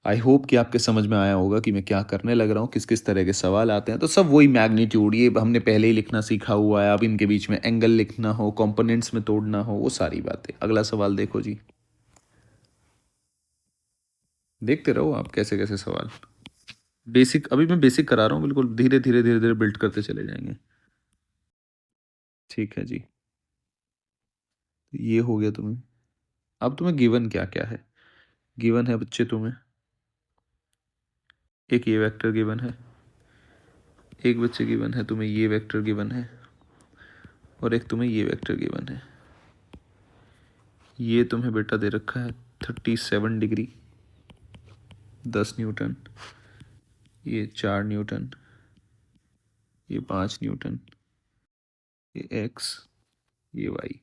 I hope कि आपके समझ में आया होगा कि मैं क्या करने लग रहा हूँ, किस किस तरह के सवाल आते हैं, तो सब वही मैग्नीट्यूड, ये हमने पहले ही लिखना सीखा हुआ है, अब इनके बीच में एंगल लिखना हो, कंपोनेंट्स में तोड़ना हो, वो सारी बातें। अगला सवाल देखो जी, देखते रहो आप कैसे कैसे सवाल, बेसिक अभी मैं बेसिक करा रहा हूँ, बिल्कुल धीरे धीरे धीरे धीरे बिल्ड करते चले जाएंगे, ठीक है जी। ये हो गया तुम्हें, अब तुम्हें गिवन क्या क्या है, गिवन है बच्चे तुम्हें एक ये वेक्टर गिवन है, एक बच्चे गिवन है तुम्हें ये वेक्टर गिवन है, और एक तुम्हें ये वेक्टर गिवन है। ये तुम्हें बेटा दे रखा है 37 डिग्री 10 न्यूटन, ये 4 न्यूटन, ये 5 न्यूटन, ये एक्स, ये वाई,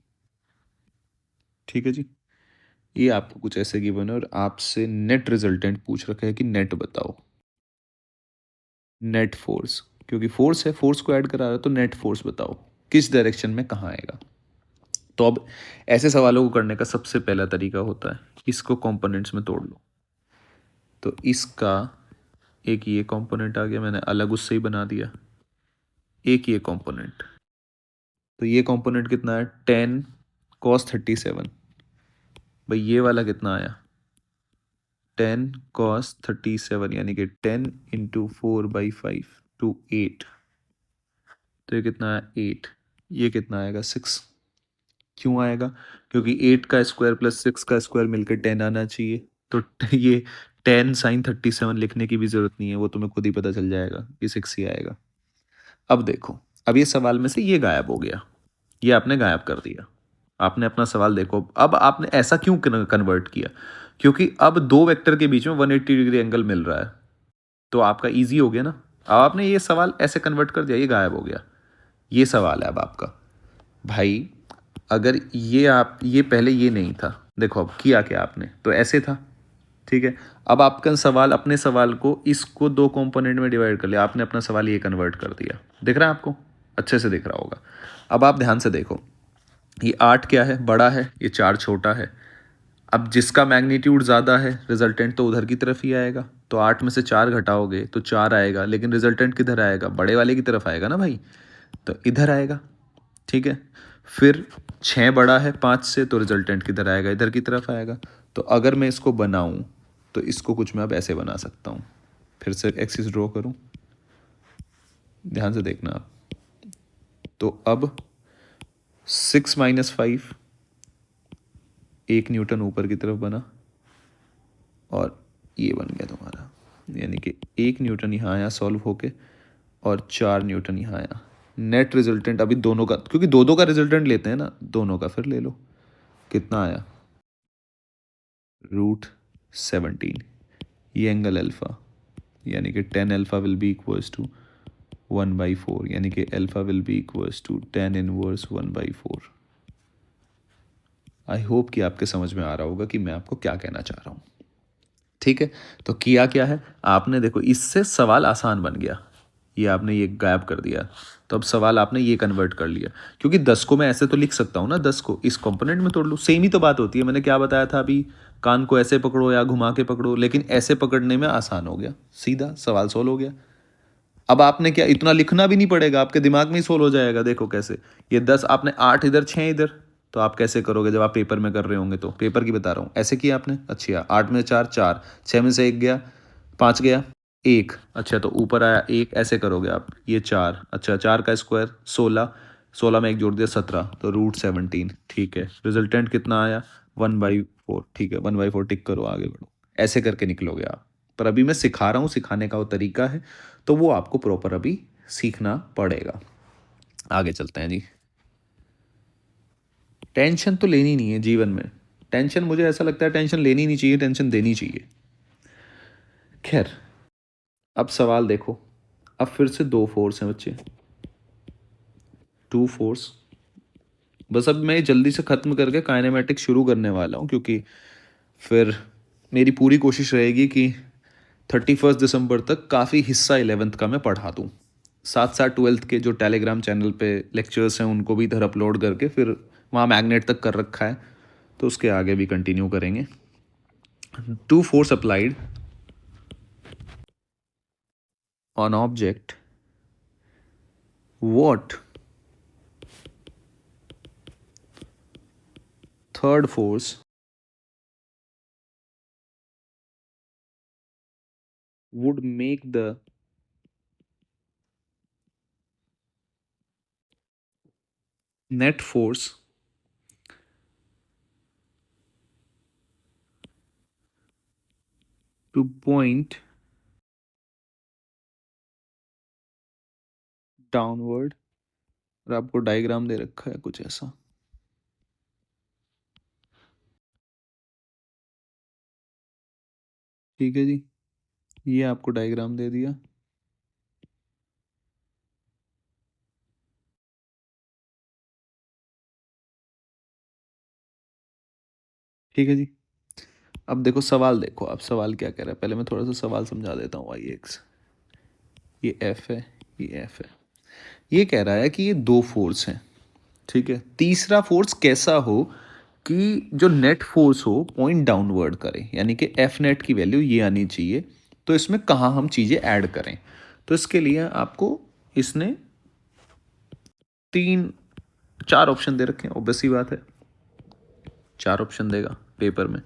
ठीक है जी। ये आपको कुछ ऐसे गिवन है और आपसे नेट रिजल्टेंट पूछ रखा है कि नेट बताओ, नेट फोर्स, क्योंकि फोर्स है, फोर्स को ऐड करा रहा है, तो नेट फोर्स बताओ किस डायरेक्शन में कहाँ आएगा। तो अब ऐसे सवालों को करने का सबसे पहला तरीका होता है, इसको कंपोनेंट्स में तोड़ लो, तो इसका एक ये कंपोनेंट आ गया, मैंने अलग उससे ही बना दिया, एक ये कंपोनेंट, तो ये कंपोनेंट कितना है 10 cos 37, भाई ये वाला कितना आया 10 cos 37, यानी कि 10 इंटू 4/5 टू 8, तो ये कितना है 8, ये कितना आएगा 6, क्यों आएगा, क्योंकि 8 का स्क्वायर प्लस 6 का स्क्वायर मिलकर 10 आना चाहिए, तो ये 10 sin 37 लिखने की भी जरूरत नहीं है, वो तुम्हें खुद ही पता चल जाएगा कि 6 ही आएगा। अब देखो, अब ये सवाल में से ये गायब हो गया, ये आपने गायब कर दिया, आपने अपना सवाल देखो, अब आपने ऐसा क्यों कन्वर्ट किया, क्योंकि अब दो वेक्टर के बीच में 180 डिग्री एंगल मिल रहा है, तो आपका इजी हो गया ना, अब आपने ये सवाल ऐसे कन्वर्ट कर दिया, ये गायब हो गया, ये सवाल है अब आपका, भाई अगर ये पहले ये नहीं था, देखो अब किया क्या आपने, तो ऐसे था, ठीक है, अब आपका सवाल, अपने सवाल को इसको दो कंपोनेंट में डिवाइड कर लिया, आपने अपना सवाल ये कन्वर्ट कर दिया, दिख रहा है आपको, अच्छे से दिख रहा होगा। अब आप ध्यान से देखो, ये 8 क्या है, बड़ा है, ये 4 छोटा है, अब जिसका मैग्नीट्यूड ज़्यादा है रिजल्टेंट तो उधर की तरफ ही आएगा, तो 8 में से 4 घटाओगे तो 4 आएगा, लेकिन रिजल्टेंट किधर आएगा, बड़े वाले की तरफ आएगा ना भाई, तो इधर आएगा, ठीक है। फिर 6 बड़ा है 5 से, तो रिजल्टेंट किधर आएगा, इधर की तरफ आएगा, तो अगर मैं इसको बनाऊं तो इसको कुछ मैं अब ऐसे बना सकता हूं, फिर से एक्सिस ड्रॉ करूं, ध्यान से देखना आप, तो अब 6 माइनस 5 1 न्यूटन ऊपर की तरफ बना, और ये बन गया तुम्हारा, यानी कि 1 न्यूटन यहाँ आया सॉल्व होके, और 4 न्यूटन यहाँ आया, नेट रिजल्टेंट अभी दोनों का, क्योंकि दो दो का रिजल्टेंट लेते हैं ना, दोनों का फिर ले लो, कितना आया √17, ये एंगल अल्फा, यानी कि 10 alpha will be equals to 1/4, यानी कि alpha will be equals to tan inverse 1/4। I hope कि आपके समझ में आ रहा होगा कि मैं आपको क्या कहना चाह रहा हूँ। ठीक है, तो किया क्या है आपने, देखो इससे सवाल आसान बन गया। ये आपने ये गायब कर दिया, तो अब सवाल आपने ये कन्वर्ट कर लिया, क्योंकि 10 को मैं ऐसे तो लिख सकता हूँ ना, 10 को इस कंपोनेंट में तोड़ लूँ, सेम ही तो बात होती है। मैंने क्या बताया था अभी, कान को ऐसे पकड़ो या घुमा के पकड़ो, लेकिन ऐसे पकड़ने में आसान हो गया, सीधा सवाल सोल्व हो गया। अब आपने क्या, इतना लिखना भी नहीं पड़ेगा, आपके दिमाग में ही सोल्व हो जाएगा। देखो कैसे, ये 10 आपने 8 इधर 6 इधर, तो आप कैसे करोगे जब आप पेपर में कर रहे होंगे, तो पेपर की बता रहा हूँ, ऐसे किया आपने, अच्छा 8 में 4 4, 6 में से 1 गया, 5 गया, 1, अच्छा तो ऊपर आया 1, ऐसे करोगे आप, ये 4, अच्छा 4 का स्क्वायर 16, 16 में 1 जोड़ दिया 17, तो √17। ठीक है, रिजल्टेंट कितना आया 1/4। ठीक है, 1/4 टिक करो, आगे बढ़ो, ऐसे करके निकलोगे आप। पर अभी मैं सिखा रहा हूँ, सिखाने का वो तरीका है, तो वो आपको प्रॉपर अभी सीखना पड़ेगा। आगे चलते हैं जी। टेंशन तो लेनी नहीं है जीवन में, टेंशन मुझे ऐसा लगता है टेंशन लेनी नहीं चाहिए, टेंशन देनी चाहिए। खैर, अब सवाल देखो, अब फिर से 2 फोर्स हैं बच्चे, 2 फोर्स। बस अब मैं जल्दी से ख़त्म करके काइनेमेटिक्स शुरू करने वाला हूँ, क्योंकि फिर मेरी पूरी कोशिश रहेगी कि 31 दिसंबर तक काफ़ी हिस्सा 11th का मैं पढ़ा दूँ। साथ साथ 12th के जो टेलीग्राम चैनल पे लेक्चर्स हैं उनको भी इधर अपलोड करके फिर वहाँ मैग्नेट तक कर रखा है, तो उसके आगे भी कंटिन्यू करेंगे। 2 force applied on object, what third force would make the net force to point downward. और आपको डायग्राम दे रखा है कुछ ऐसा, ठीक है जी, ये आपको डायग्राम दे दिया। ठीक है जी, अब देखो सवाल, देखो आप सवाल क्या कह रहा है, पहले मैं थोड़ा सा सवाल समझा देता हूँ। वाई एक्स, ये एफ है, ये एफ है, ये कह रहा है कि ये 2 फोर्स हैं, ठीक है। तीसरा फोर्स कैसा हो कि जो नेट फोर्स हो पॉइंट डाउनवर्ड करे, यानी कि एफ नेट की वैल्यू ये आनी चाहिए। तो इसमें कहाँ हम चीज़ें ऐड करें, तो इसके लिए आपको इसने 4 ऑप्शन दे रखे हैं, ऑब्वियस सी बात है 4 ऑप्शन देगा पेपर में।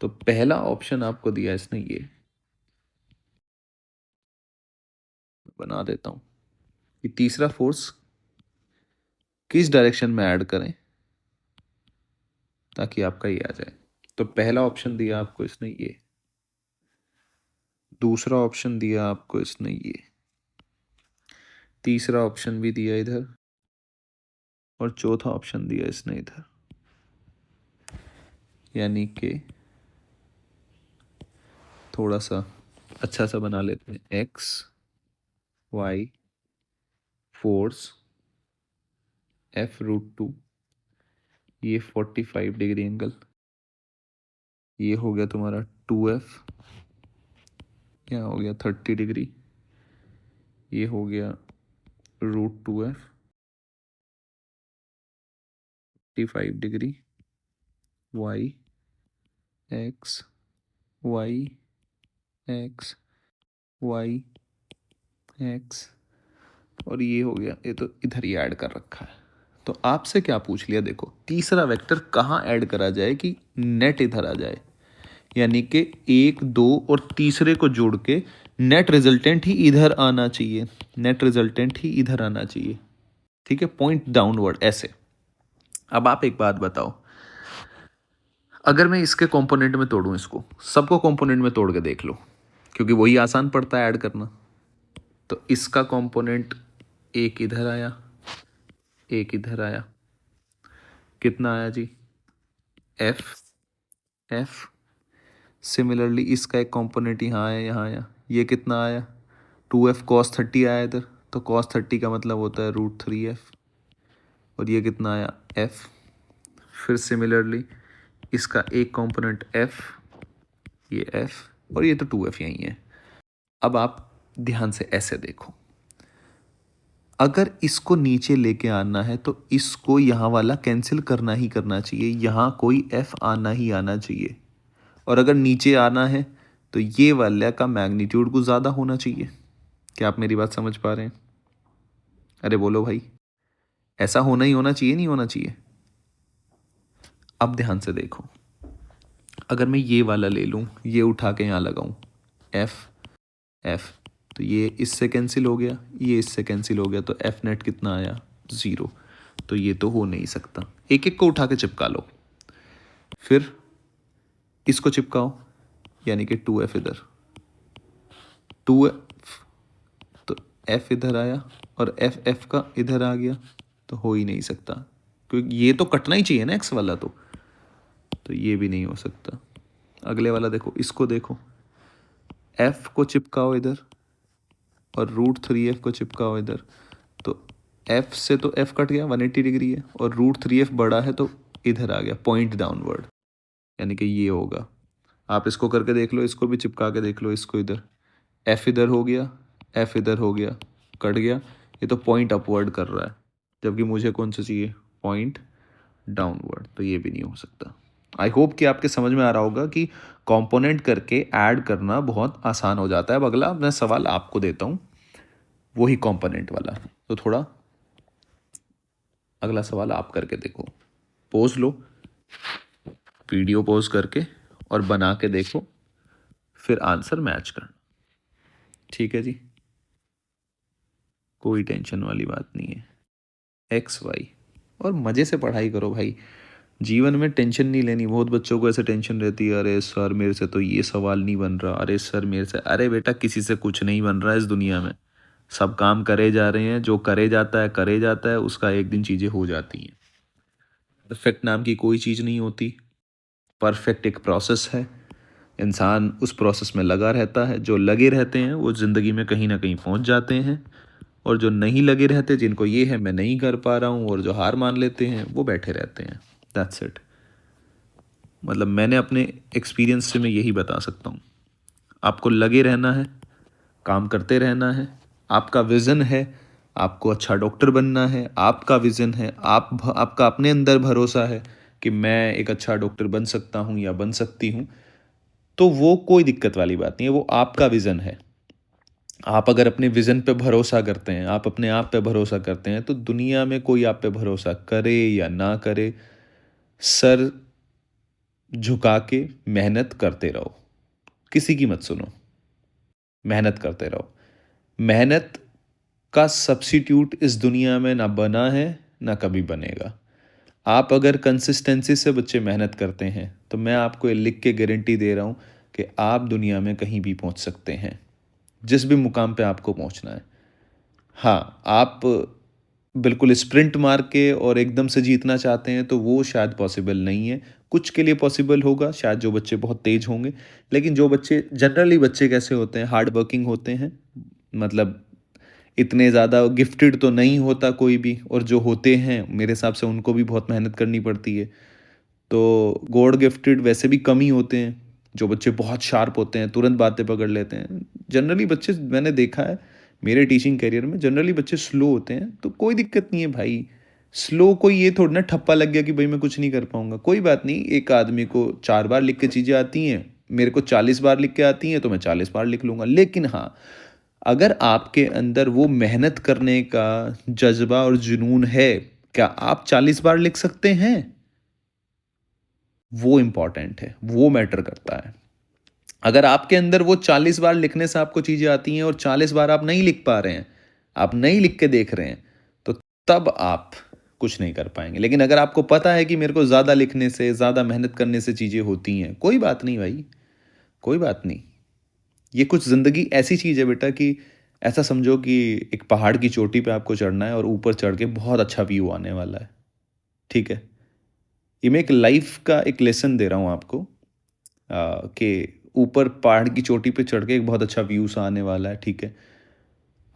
तो पहला ऑप्शन आपको दिया इसने, ये बना देता हूँ कि तीसरा फोर्स किस डायरेक्शन में ऐड करें ताकि आपका ये आ जाए। तो पहला ऑप्शन दिया आपको इसने ये, दूसरा ऑप्शन दिया आपको इसने ये, तीसरा ऑप्शन भी दिया इधर, और चौथा ऑप्शन दिया इसने इधर। यानी कि थोड़ा सा अच्छा सा बना लेते हैं, एक्स वाई फोर्स F√2, ये 45 डिग्री एंगल, ये हो गया तुम्हारा 2F, क्या हो गया 30 डिग्री, ये हो गया √2F 55 degree, y x y x y x, और ये हो गया, ये तो इधर ही ऐड कर रखा है। तो आपसे क्या पूछ लिया, देखो तीसरा वेक्टर कहाँ ऐड करा जाए कि नेट इधर आ जाए, यानी कि 1 2 और तीसरे को जोड़ के नेट रिजल्टेंट ही इधर आना चाहिए, नेट रिजल्टेंट ही इधर आना चाहिए, ठीक है, पॉइंट डाउनवर्ड ऐसे। अब आप एक बात बताओ, अगर मैं इसके कंपोनेंट में तोड़ूं, इसको सबको कंपोनेंट में तोड़ के देख लो, क्योंकि वही आसान पड़ता है ऐड करना। तो इसका कंपोनेंट एक इधर आया, एक इधर आया, कितना आया जी, एफ एफ। सिमिलरली इसका एक कंपोनेंट यहाँ आया, यहाँ आया, ये कितना आया 2F cos 30 आया इधर, तो cos 30 का मतलब होता है √3f, और ये कितना आया f। फिर सिमिलरली इसका एक कंपोनेंट f, ये f और ये तो 2f यही है। अब आप ध्यान से ऐसे देखो, अगर इसको नीचे लेके आना है तो इसको यहाँ वाला कैंसिल करना ही करना चाहिए, यहाँ कोई f आना ही आना चाहिए। और अगर नीचे आना है तो ये वाला का मैग्नीट्यूड कुछ ज़्यादा होना चाहिए। क्या आप मेरी बात समझ पा रहे हैं? अरे बोलो भाई, ऐसा होना चाहिए नहीं होना चाहिए? अब ध्यान से देखो, अगर मैं ये वाला ले लूँ, ये उठा के यहाँ लगाऊँ f f, तो ये इससे कैंसिल हो गया, ये इससे कैंसिल हो गया, तो f नेट कितना आया 0। तो ये तो हो नहीं सकता। एक एक को उठा के चिपका लो, फिर इसको चिपकाओ, यानी कि 2f इधर, 2f, तो f इधर आया और f का इधर आ गया, तो हो ही नहीं सकता, क्योंकि ये तो कटना ही चाहिए ना x वाला, तो ये भी नहीं हो सकता। अगले वाला देखो, इसको देखो, f को चिपकाओ इधर और √3f को चिपकाओ इधर, तो f से तो f कट गया, 180 डिग्री है, और √3f बड़ा है तो इधर आ गया पॉइंट डाउनवर्ड, यानी कि ये होगा। आप इसको करके देख लो, इसको भी चिपका के देख लो, इसको इधर, f इधर हो गया, f इधर हो गया, कट गया, ये तो पॉइंट अपवर्ड कर रहा है, जबकि मुझे कौन सा चाहिए, पॉइंट डाउनवर्ड, तो ये भी नहीं हो सकता। आई होप कि आपके समझ में आ रहा होगा कि कंपोनेंट करके ऐड करना बहुत आसान हो जाता है। अब अगला मैं सवाल आपको देता हूँ, वही कंपोनेंट वाला, तो थोड़ा अगला सवाल आप करके देखो, पोज लो, वीडियो पोज करके और बना के देखो, फिर आंसर मैच करना। ठीक है जी, कोई टेंशन वाली बात नहीं है, एक्स वाई, और मज़े से पढ़ाई करो भाई, जीवन में टेंशन नहीं लेनी। बहुत बच्चों को ऐसे टेंशन रहती है, अरे सर मेरे से तो ये सवाल नहीं बन रहा, अरे सर मेरे से, अरे बेटा किसी से कुछ नहीं बन रहा है इस दुनिया में, सब काम करे जा रहे हैं, जो करे जाता है, उसका एक दिन चीज़ें हो जाती हैं। परफेक्ट नाम की कोई चीज़ नहीं होती, परफेक्ट एक प्रोसेस है, इंसान उस प्रोसेस में लगा रहता है, जो लगे रहते हैं वो ज़िंदगी में कहीं ना कहीं पहुंच जाते हैं, और जो नहीं लगे रहते, जिनको ये है मैं नहीं कर पा रहा हूँ, और जो हार मान लेते हैं वो बैठे रहते हैं। That's it. मतलब मैंने अपने एक्सपीरियंस से मैं यही बता सकता हूँ, आपको लगे रहना है, काम करते रहना है, आपका विज़न है, आपको अच्छा डॉक्टर बनना है, आपका विज़न है, आपका अपने अंदर भरोसा है कि मैं एक अच्छा डॉक्टर बन सकता हूँ या बन सकती हूँ, तो वो कोई दिक्कत वाली बात नहीं है, वो आपका विज़न है। आप अगर अपने विज़न पे भरोसा करते हैं, आप अपने आप पे भरोसा करते हैं, तो दुनिया में कोई आप पे भरोसा करे या ना करे, सर झुका के मेहनत करते रहो, किसी की मत सुनो, मेहनत करते रहो। मेहनत का सब्स्टिट्यूट इस दुनिया में ना बना है ना कभी बनेगा। आप अगर कंसिस्टेंसी से बच्चे मेहनत करते हैं, तो मैं आपको ये लिख के गारंटी दे रहा हूँ कि आप दुनिया में कहीं भी पहुँच सकते हैं, जिस भी मुकाम पे आपको पहुँचना है। हाँ, आप बिल्कुल स्प्रिंट मार के और एकदम से जीतना चाहते हैं तो वो शायद पॉसिबल नहीं है। कुछ के लिए पॉसिबल होगा, शायद जो बच्चे बहुत तेज़ होंगे, लेकिन जो बच्चे जनरली, बच्चे कैसे होते हैं, हार्ड वर्किंग होते हैं, मतलब इतने ज़्यादा गिफ्टेड तो नहीं होता कोई भी, और जो होते हैं मेरे हिसाब से उनको भी बहुत मेहनत करनी पड़ती है। तो गॉड गिफ्टेड वैसे भी कम ही होते हैं, जो बच्चे बहुत शार्प होते हैं, तुरंत बातें पकड़ लेते हैं। जनरली बच्चे, मैंने देखा है मेरे टीचिंग करियर में, जनरली बच्चे स्लो होते हैं, तो कोई दिक्कत नहीं है भाई। स्लो कोई ये थोड़ा ना ठप्पा लग गया कि भाई मैं कुछ नहीं कर पाऊंगा, कोई बात नहीं। एक आदमी को 4 बार लिख के चीज़ें आती हैं, मेरे को 40 बार लिख के आती हैं, तो मैं 40 बार लिख लूँगा। लेकिन हाँ, अगर आपके अंदर वो मेहनत करने का जज्बा और जुनून है, क्या आप 40 बार लिख सकते हैं? वो इम्पॉर्टेंट है, वो मैटर करता है। अगर आपके अंदर वो 40 बार लिखने से आपको चीज़ें आती हैं और 40 बार आप नहीं लिख पा रहे हैं, आप नहीं लिख के देख रहे हैं, तो तब आप कुछ नहीं कर पाएंगे। लेकिन अगर आपको पता है कि मेरे को ज़्यादा लिखने से, ज़्यादा मेहनत करने से चीज़ें होती हैं, कोई बात नहीं भाई, कोई बात नहीं। ये कुछ ज़िंदगी ऐसी चीज़ है बेटा कि ऐसा समझो कि एक पहाड़ की चोटी पे आपको चढ़ना है और ऊपर चढ़ के बहुत अच्छा व्यू आने वाला है, ठीक है? ये मैं एक लाइफ का एक लेसन दे रहा हूँ आपको, कि ऊपर पहाड़ की चोटी पे चढ़ के एक बहुत अच्छा व्यू सा आने वाला है, ठीक है?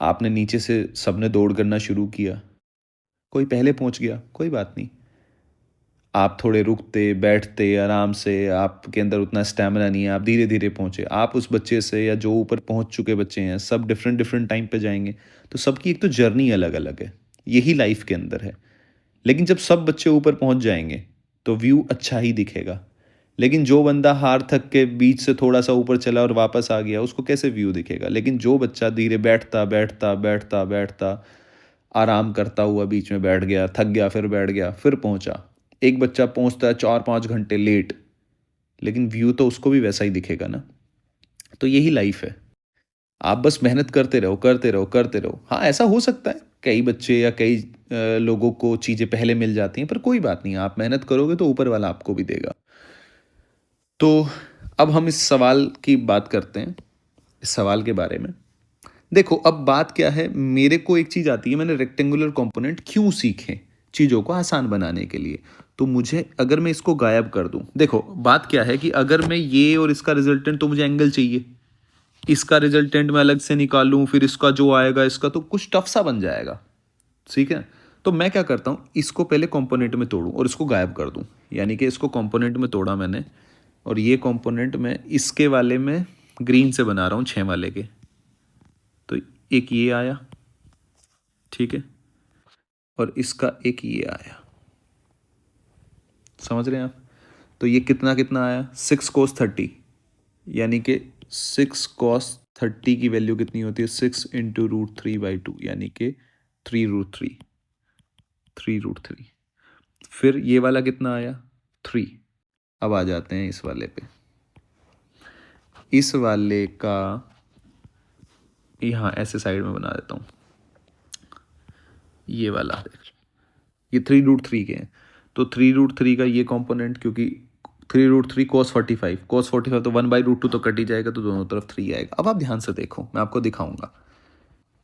आपने नीचे से सबने दौड़ करना शुरू किया, कोई पहले पहुंच गया, कोई बात नहीं, आप थोड़े रुकते बैठते आराम से, आपके अंदर उतना स्टैमिना नहीं है, आप धीरे धीरे पहुंचे। आप उस बच्चे से या जो ऊपर पहुंच चुके बच्चे हैं, सब डिफरेंट डिफरेंट टाइम पे जाएंगे, तो सबकी एक तो जर्नी अलग अलग है, यही लाइफ के अंदर है। लेकिन जब सब बच्चे ऊपर पहुंच जाएंगे तो व्यू अच्छा ही दिखेगा। लेकिन जो बंदा हार थक के बीच से थोड़ा सा ऊपर चला और वापस आ गया, उसको कैसे व्यू दिखेगा? लेकिन जो बच्चा धीरे बैठता बैठता बैठता बैठता आराम करता हुआ बीच में बैठ गया, थक गया, फिर बैठ गया, फिर पहुंचा, एक बच्चा पहुंचता है 4-5 घंटे लेट, लेकिन व्यू तो उसको भी वैसा ही दिखेगा ना। तो यही लाइफ है, आप बस मेहनत करते रहो करते रहो करते रहो। हाँ, ऐसा हो सकता है कई बच्चे या कई लोगों को चीज़ें पहले मिल जाती हैं, पर कोई बात नहीं, आप मेहनत करोगे तो ऊपर वाला आपको भी देगा। तो अब हम इस सवाल की बात करते हैं, इस सवाल के बारे में। देखो, अब बात क्या है, मेरे को एक चीज़ आती है, मैंने रेक्टेंगुलर कंपोनेंट क्यों सीखे? चीज़ों को आसान बनाने के लिए। तो मुझे, अगर मैं इसको गायब कर दूं, देखो बात क्या है कि अगर मैं ये और इसका रिजल्टेंट, तो मुझे एंगल चाहिए, इसका रिजल्टेंट मैं अलग से निकालूं, फिर इसका जो आएगा इसका, तो कुछ टफ सा बन जाएगा। ठीक है, तो मैं क्या करता हूँ, इसको पहले कंपोनेंट में तोड़ूं और इसको गायब कर दूं। यानी कि इसको कंपोनेंट में तोड़ा मैंने, और ये कंपोनेंट मैं इसके वाले में ग्रीन से बना रहा हूँ, 6 वाले के। तो एक ये आया, ठीक है, और इसका एक ये आया, समझ रहे हैं आप? तो ये कितना कितना आया, 6 cos 30, यानी कि 6 cos 30 की वैल्यू कितनी होती है, 6 × √3/2, यानी कि 3√3, 3√3। फिर ये वाला कितना आया, 3। अब आ जाते हैं इस वाले पे, इस वाले का यहाँ ऐसे साइड में बना देता हूँ, ये वाला देख लो, ये 3√3 के हैं। तो 3√3 का ये कंपोनेंट, क्योंकि 3√3 cos 45, तो 1/√2 तो कट ही जाएगा, तो दोनों तरफ 3 आएगा। अब आप ध्यान से देखो, मैं आपको दिखाऊंगा,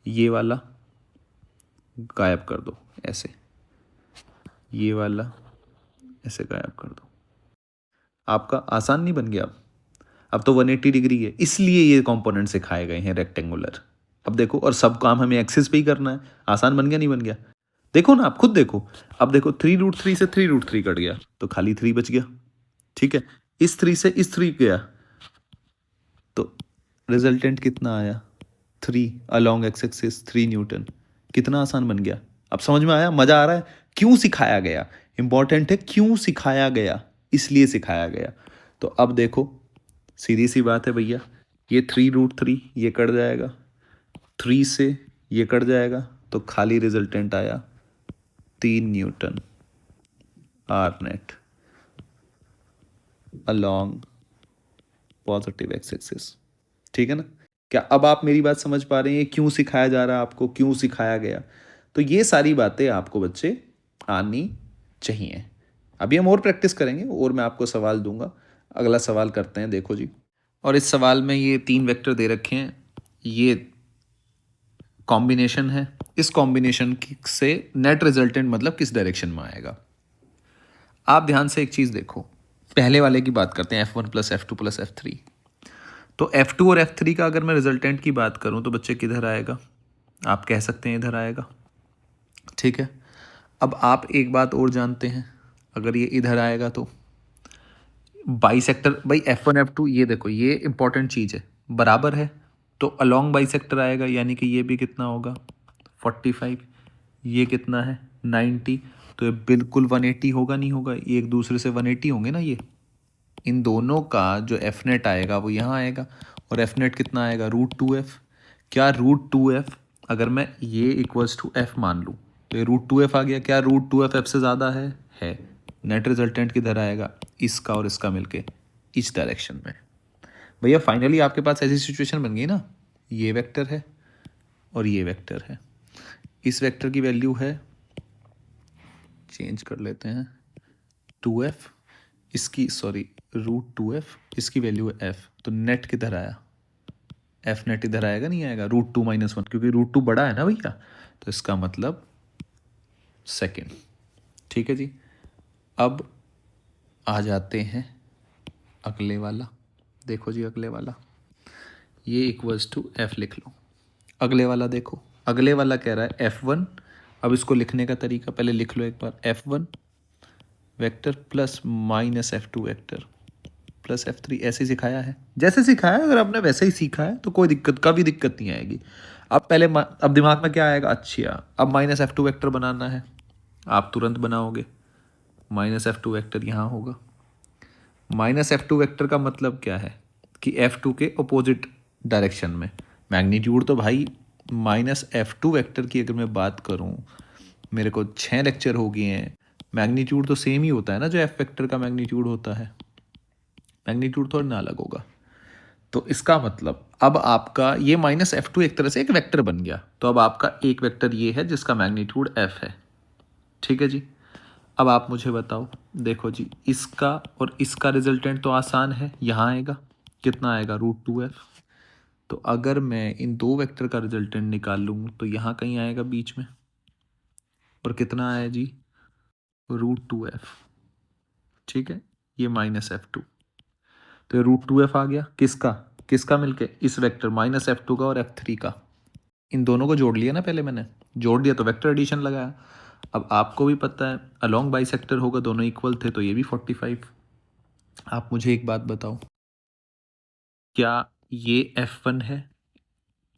ये वाला गायब कर दो ऐसे, ये वाला ऐसे गायब कर दो, आपका आसान नहीं बन गया? अब तो 180 डिग्री है, इसलिए ये कंपोनेंट सिखाए गए हैं रेक्टेंगुलर। अब देखो, और सब काम हमें एक्सिस पे ही करना है, आसान बन गया नहीं बन गया? देखो ना, आप खुद देखो। अब देखो, 3√3 से 3√3 कट गया, तो खाली 3 बच गया, ठीक है। इस 3 से इस 3 गया, तो रिजल्टेंट कितना आया, 3 अलॉन्ग एक्स एक्सिस, 3 न्यूटन। कितना आसान बन गया? अब समझ में आया? मजा आ रहा है? क्यों सिखाया गया, इंपॉर्टेंट है, क्यों सिखाया गया, इसलिए सिखाया गया। तो अब देखो, सीधी सी बात है भैया, ये 3√3 ये कट जाएगा, 3 से ये कट जाएगा, तो खाली रिजल्टेंट आया 3 newton R net along positive x axis. ठीक है ना? क्या अब आप मेरी बात समझ पा रहे हैं, क्यों सिखाया जा रहा है आपको, क्यों सिखाया गया? तो ये सारी बातें आपको बच्चे आनी चाहिए। अभी हम और प्रैक्टिस करेंगे और मैं आपको सवाल दूंगा। अगला सवाल करते हैं, देखो जी। और इस सवाल में ये 3 वेक्टर दे रखे हैं, ये कॉम्बिनेशन है, इस कॉम्बिनेशन से नेट रिजल्टेंट मतलब किस डायरेक्शन में आएगा। आप ध्यान से एक चीज़ देखो, पहले वाले की बात करते हैं, F1 + F2 + F3। तो F2 और F3 का अगर मैं रिजल्टेंट की बात करूं, तो बच्चे किधर आएगा? आप कह सकते हैं इधर आएगा, ठीक है। अब आप एक बात और जानते हैं, अगर ये इधर आएगा तो बाइसेक्टर, भाई F1 F2, ये देखो, ये इंपॉर्टेंट चीज़ है, बराबर है, तो अलोंग बाइसेक्टर आएगा, यानी कि ये भी कितना होगा, 45, ये कितना है, 90, तो ये बिल्कुल 180 होगा, नहीं होगा? ये एक दूसरे से 180 होंगे ना। ये इन दोनों का जो एफ नेट आएगा वो यहाँ आएगा, और एफ नेट कितना आएगा, √2f। क्या √2f, अगर मैं ये =f मान लूँ, तो ये √2f आ गया। क्या √2f f से ज़्यादा है? नेट रिजल्टेंट किधर आएगा, इसका और इसका मिलके इस डायरेक्शन में। भैया फाइनली आपके पास ऐसी सिचुएशन बन गई ना, ये वेक्टर है और ये वेक्टर है, इस वेक्टर की वैल्यू है, चेंज कर लेते हैं, 2f, इसकी सॉरी √2f, इसकी वैल्यू है f, तो नेट किधर आया, f नेट इधर आएगा, नहीं आएगा, √2 - 1, क्योंकि √2 बड़ा है ना भैया, तो इसका मतलब सेकेंड। ठीक है जी। अब आ जाते हैं अगले वाला, देखो जी, अगले वाला ये =f लिख लो। अगले वाला देखो, अगले वाला कह रहा है F1। अब इसको लिखने का तरीका पहले लिख लो एक बार, F1 vector plus minus F2 vector plus F3, ऐसे सिखाया है। जैसे सिखाया है अगर आपने वैसे ही सीखा है तो कोई दिक्कत, कभी दिक्कत नहीं आएगी। अब अब दिमाग में क्या आएगा, अच्छा अब माइनस F2 वेक्टर बनाना है, आप तुरंत बनाओगे। माइनस F2 वेक्टर यहाँ होगा। माइनस F2 वेक्टर का मतलब क्या है कि F2 के अपोजिट डायरेक्शन में। मैग्नीट्यूड तो भाई माइनस F2 वेक्टर की अगर मैं बात करूँ, मेरे को 6 लेक्चर हो गए हैं, मैग्नीट्यूड तो सेम ही होता है ना जो F वेक्टर का मैग्नीट्यूड होता है, मैग्नीट्यूड थोड़ा ना अलग होगा। तो इसका मतलब अब आपका ये माइनस F2 एक तरह से एक वेक्टर बन गया, तो अब आपका एक वेक्टर ये है जिसका मैग्नीट्यूड F है। ठीक है जी। अब आप मुझे बताओ, देखो जी इसका और इसका रिजल्टेंट तो आसान है, यहाँ आएगा, कितना आएगा, √2f। तो अगर मैं इन दो वेक्टर का रिजल्टेंट निकाल लूँ तो यहाँ कहीं आएगा बीच में, और कितना आया जी, √2f। ठीक है, ये माइनस F2, तो ये √2f आ गया, किसका किसका मिलके, इस वेक्टर माइनस F2 का और F3 का। इन दोनों को जोड़ लिया ना, पहले मैंने जोड़ दिया तो वेक्टर एडिशन लगाया। अब आपको भी पता है अलोंग बाइसेक्टर होगा, दोनों इक्वल थे तो ये भी 45। आप मुझे एक बात बताओ, क्या ये F1 है,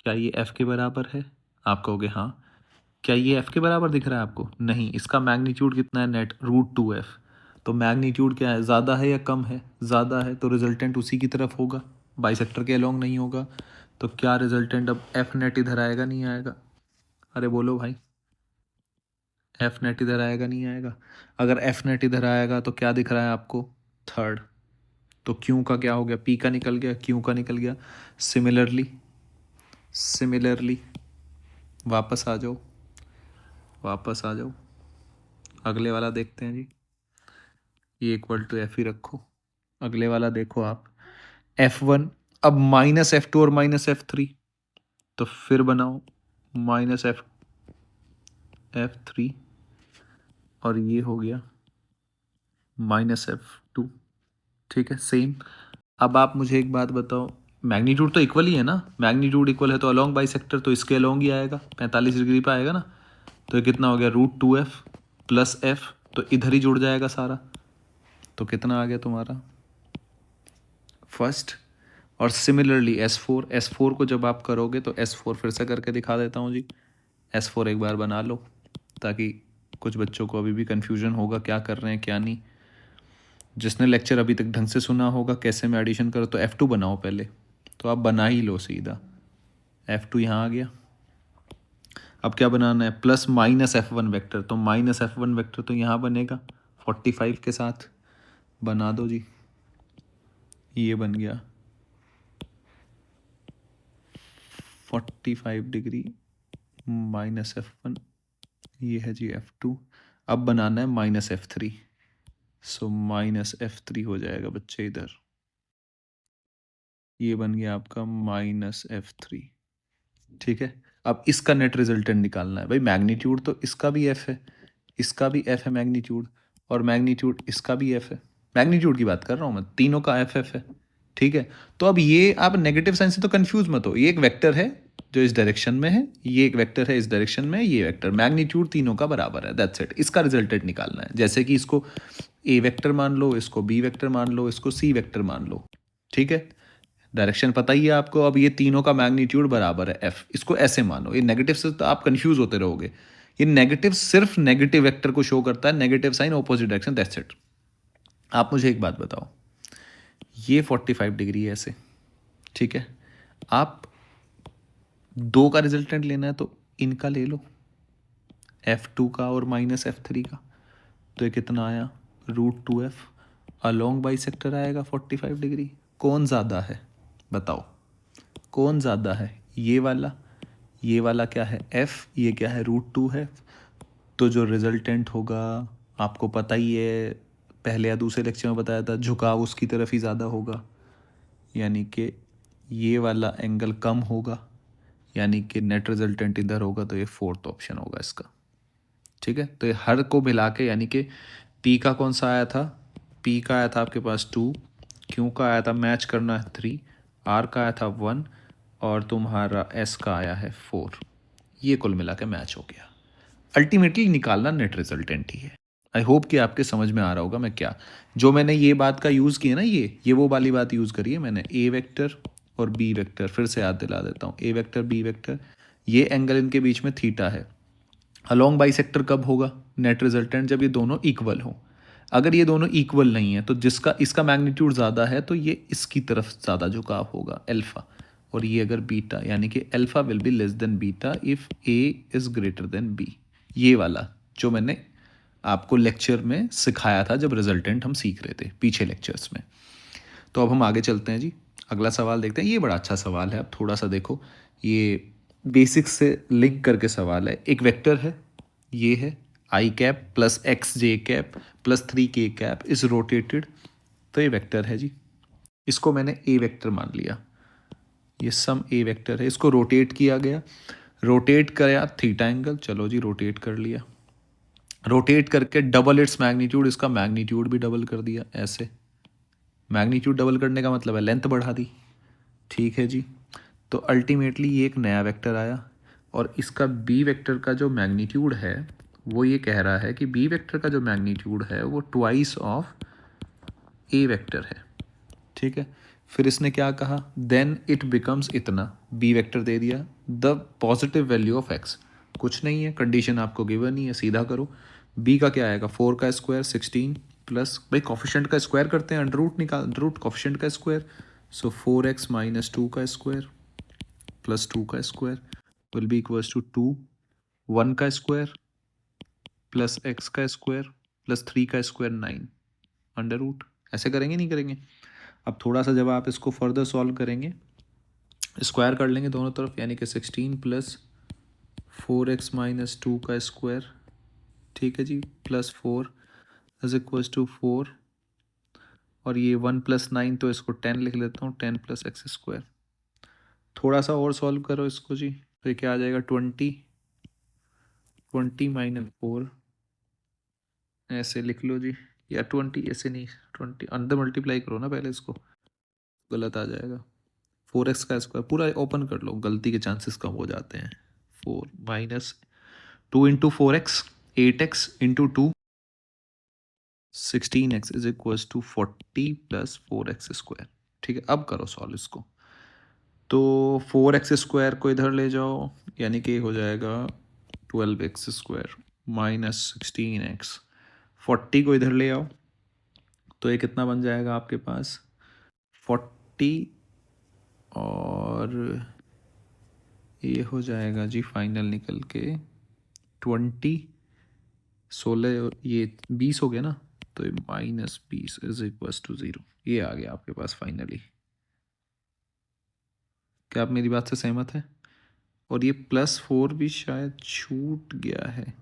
क्या ये F के बराबर है? आप कहोगे हाँ। क्या ये F के बराबर दिख रहा है आपको? नहीं, इसका मैग्नीट्यूड कितना है नेट, √2f। तो मैग्नीट्यूड क्या है, ज़्यादा है या कम है? ज़्यादा है, तो रिजल्टेंट उसी की तरफ होगा, बाइसेक्टर के अलोंग नहीं होगा। तो क्या रिजल्टेंट अब F नेट इधर आएगा नहीं आएगा? अरे बोलो भाई, F नेट इधर आएगा नहीं आएगा? अगर F नेट इधर आएगा तो क्या दिख रहा है आपको, थर्ड। तो क्यू का क्या हो गया, P का निकल गया, क्यू का निकल गया। सिमिलरली वापस आ जाओ, वापस आ जाओ, अगले वाला देखते हैं जी। ये इक्वल टू F ही रखो। अगले वाला देखो आप, F1, अब माइनस F2 और माइनस F3, तो फिर बनाओ माइनस F3, और ये हो गया माइनस F2। ठीक है, सेम। अब आप मुझे एक बात बताओ, मैग्नीट्यूड तो इक्वल ही है ना, मैग्नीट्यूड इक्वल है तो अलोंग बाइसेक्टर तो इसके अलोंग ही आएगा, 45 डिग्री पे आएगा ना। तो ये कितना हो गया, √2f प्लस f, तो इधर ही जुड़ जाएगा सारा। तो कितना आ गया तुम्हारा, फर्स्ट। और सिमिलरली S4 को जब आप करोगे तो S4 फिर से करके दिखा देता हूँ जी। S4 एक बार बना लो, ताकि कुछ बच्चों को अभी भी कन्फ्यूजन होगा क्या कर रहे हैं क्या नहीं। जिसने लेक्चर अभी तक ढंग से सुना होगा कैसे मैं एडिशन करो, तो F2 बनाओ पहले, तो आप बना ही लो सीधा। F2 यहाँ आ गया। अब क्या बनाना है, प्लस माइनस F1 वेक्टर, तो माइनस F1 वेक्टर तो यहाँ बनेगा 45 के साथ, बना दो जी। ये बन गया 45 डिग्री माइनस F1, ये है जी F2। अब बनाना है minus F3, so minus F3 हो जाएगा बच्चे इधर। ये बन गया आपका माइनस F3। ठीक है, अब इसका नेट रिजल्टेंट निकालना है भाई। मैग्नीट्यूड तो इसका भी F है, इसका भी F है मैग्नीट्यूड, और मैग्नीट्यूड इसका भी F है। मैग्नीट्यूड की बात कर रहा हूँ मैं, तीनों का F है। ठीक है, तो अब ये आप नेगेटिव साइन से तो कंफ्यूज मत हो, ये एक वेक्टर है जो इस डायरेक्शन में है, ये एक वेक्टर है इस डायरेक्शन में, ये वेक्टर, मैग्नीट्यूड तीनों का बराबर है, दैट्स इट। इसका रिजल्टेंट निकालना है, जैसे कि इसको A वेक्टर मान लो, इसको B वेक्टर मान लो, इसको C वेक्टर मान लो। ठीक है, डायरेक्शन पता ही है आपको। अब ये तीनों का मैग्नीट्यूड बराबर है F, इसको ऐसे मानो। ये नेगेटिव से तो आप कंफ्यूज होते रहोगे, ये नेगेटिव सिर्फ नेगेटिव वेक्टर को शो करता है, negative sign opposite direction, that's it. आप मुझे एक बात बताओ, ये 45 डिग्री है ऐसे, ठीक है, आप दो का रिजल्टेंट लेना है तो इनका ले लो, F2 का और माइनस F3 का। तो ये कितना आया, √2f। अलोंग बाइसेक्टर आएगा 45 डिग्री। कौन ज़्यादा है बताओ, कौन ज़्यादा है, ये वाला क्या है F, ये क्या है √2 है। तो जो रिजल्टेंट होगा आपको पता ही है, पहले या दूसरे लेक्चर में बताया था, झुकाव उसकी तरफ ही ज़्यादा होगा, यानी कि ये वाला एंगल कम होगा, यानी कि नेट रिजल्टेंट इधर होगा, तो ये फोर्थ ऑप्शन होगा इसका। ठीक है, तो ये हर को मिला के, यानी कि P का कौन सा आया था, P का आया था आपके पास 2, Q का आया था मैच करना है 3, R का आया था 1, और तुम्हारा S का आया है 4। ये कुल मिला के मैच हो गया। अल्टीमेटली निकालना नेट रिजल्टेंट ही है। आई होप कि आपके समझ में आ रहा होगा मैं क्या, जो मैंने ये बात का यूज़ किया ना, ये वो वाली बात यूज़ करी है मैंने। ए वेक्टर और बी वेक्टर, फिर से याद दिला देता हूँ, ए वेक्टर बी वेक्टर, ये एंगल इनके बीच में थीटा है। अलोंग बाइसेक्टर कब होगा नेट रिजल्टेंट? जब ये दोनों इक्वल हो। अगर ये दोनों इक्वल नहीं है तो जिसका इसका मैग्नीट्यूड ज़्यादा है तो ये इसकी तरफ ज़्यादा झुकाव होगा, अल्फ़ा, और ये अगर बीटा, यानी कि alpha will be less than beta if a is greater than b. ये वाला जो मैंने आपको लेक्चर में सिखाया था जब रिजल्टेंट हम सीख रहे थे पीछे लेक्चर्स में। तो अब हम आगे चलते हैं जी, अगला सवाल देखते हैं। ये बड़ा अच्छा सवाल है, अब थोड़ा सा देखो, ये बेसिक्स से लिंक करके सवाल है। एक वेक्टर है, ये है I cap plus X J cap plus 3k cap is rotated. तो ये वेक्टर है जी, इसको मैंने ए वेक्टर मान लिया, ये सम ए वेक्टर है, इसको रोटेट किया गया, रोटेट कराया थीटा एंगल, चलो जी रोटेट कर लिया, रोटेट करके डबल इट्स मैग्नीट्यूड, इसका मैग्नीट्यूड भी डबल कर दिया। ऐसे मैग्नीट्यूड डबल करने का मतलब है लेंथ बढ़ा दी, ठीक है जी। तो अल्टीमेटली ये एक नया वेक्टर आया, और इसका बी वेक्टर का जो मैग्नीट्यूड है वो ये कह रहा है कि बी वेक्टर का जो मैग्नीट्यूड है वो ट्वाइस ऑफ ए वेक्टर है, ठीक है। फिर इसने क्या कहा, देन इट बिकम्स इतना, बी वेक्टर दे दिया, the positive value of x, कुछ नहीं है, कंडीशन आपको गिवन ही है, सीधा करो। बी का क्या आएगा, 4 का स्क्वायर 16 प्लस, भाई कॉफिशेंट का स्क्वायर करते हैं, अंडर रूट निकाल, अंडर रूट कॉफिशेंट का स्क्वायर, सो 4x माइनस 2 का स्क्वायर प्लस 2 का square will be equals to 2, 1 का स्क्वायर प्लस x का स्क्वायर प्लस 3 का स्क्वायर 9 अंडर रूट। ऐसे करेंगे नहीं करेंगे? अब थोड़ा सा जब आप इसको फर्दर सॉल्व करेंगे, स्क्वायर कर लेंगे दोनों तरफ, यानी कि 16 प्लस 4x माइनस 2 का स्क्वायर, ठीक है जी, प्लस 4 इज इक्वल्स टू 4, और ये 1 प्लस 9 तो इसको 10 लिख लेता हूँ, 10 प्लस एक्स स्क्वायर। थोड़ा सा और सॉल्व करो इसको जी, तो ये क्या आ जाएगा, 20 माइनस 4, ऐसे लिख लो जी, या 20 ऐसे नहीं, 20 अंदर मल्टीप्लाई करो ना पहले इसको, गलत आ जाएगा। 4x का स्क्वायर पूरा ओपन कर लो, गलती के चांसेस कम हो जाते हैं। 4 minus 2 into 4x 8x into 2 16x is equals to 40 plus 4x square, ठीक है। अब करो सॉल्व इसको, तो 4x स्क्वायर को इधर ले जाओ, यानी कि हो जाएगा 12x स्क्वायर माइनस 16x, 40 को इधर ले आओ, तो ये कितना बन जाएगा आपके पास, 40, और ये हो जाएगा जी फाइनल निकल के 20, 16, ये 20 हो गया ना, तो ये माइनस 20 इज इक्वल्स टू 0, ये आ गया आपके पास फाइनली। क्या आप मेरी बात से सहमत हैं? और ये +4 भी शायद छूट गया है,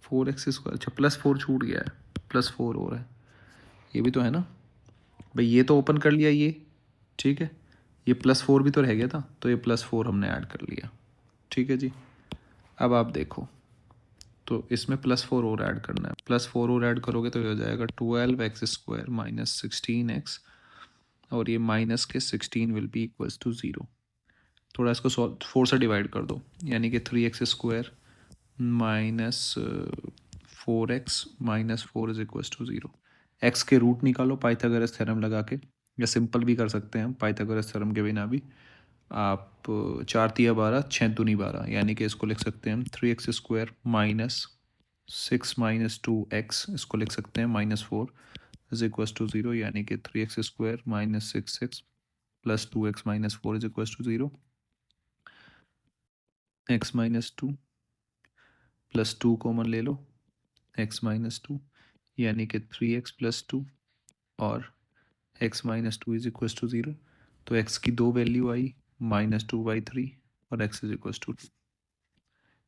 4x स्क्वायर, अच्छा +4 छूट गया है, +4 हो रहा है, ये भी तो है ना भाई, ये तो ओपन कर लिया ये, ठीक है, ये +4 भी तो रह गया था, तो ये +4 हमने ऐड कर लिया, ठीक है जी। अब आप देखो, तो इसमें +4 और ऐड करना है, +4 और ऐड करोगे तो ये हो जाएगा 12x स्क्वायर माइनस 16x, और ये माइनस के 16 विल बी इक्वल्स टू 0। थोड़ा इसको 4 से डिवाइड कर दो, यानी कि 3x square minus 4x minus 4 is equals to 0। X के रूट निकालो पाइथागोरस थ्योरम लगा के, या सिंपल भी कर सकते हैं हम पाइथागोरस थ्योरम के बिना भी। आप 4 तिया 12, 6 दूनी 12, यानी कि इसको लिख सकते हैं हम 3x square minus 6 minus 2x, इसको लिख सकते हैं -4 इज इक्वल्स टू 0, यानी कि 3x square minus 6x plus 2x minus 4 is equals to 0, x minus 2 plus 2 common ले लो, x माइनस 2, यानी कि 3x प्लस 2, और x minus 2 is equals to 0। तो x की दो वैल्यू आई, -2/3 और x इज इक्वल्स टू 2,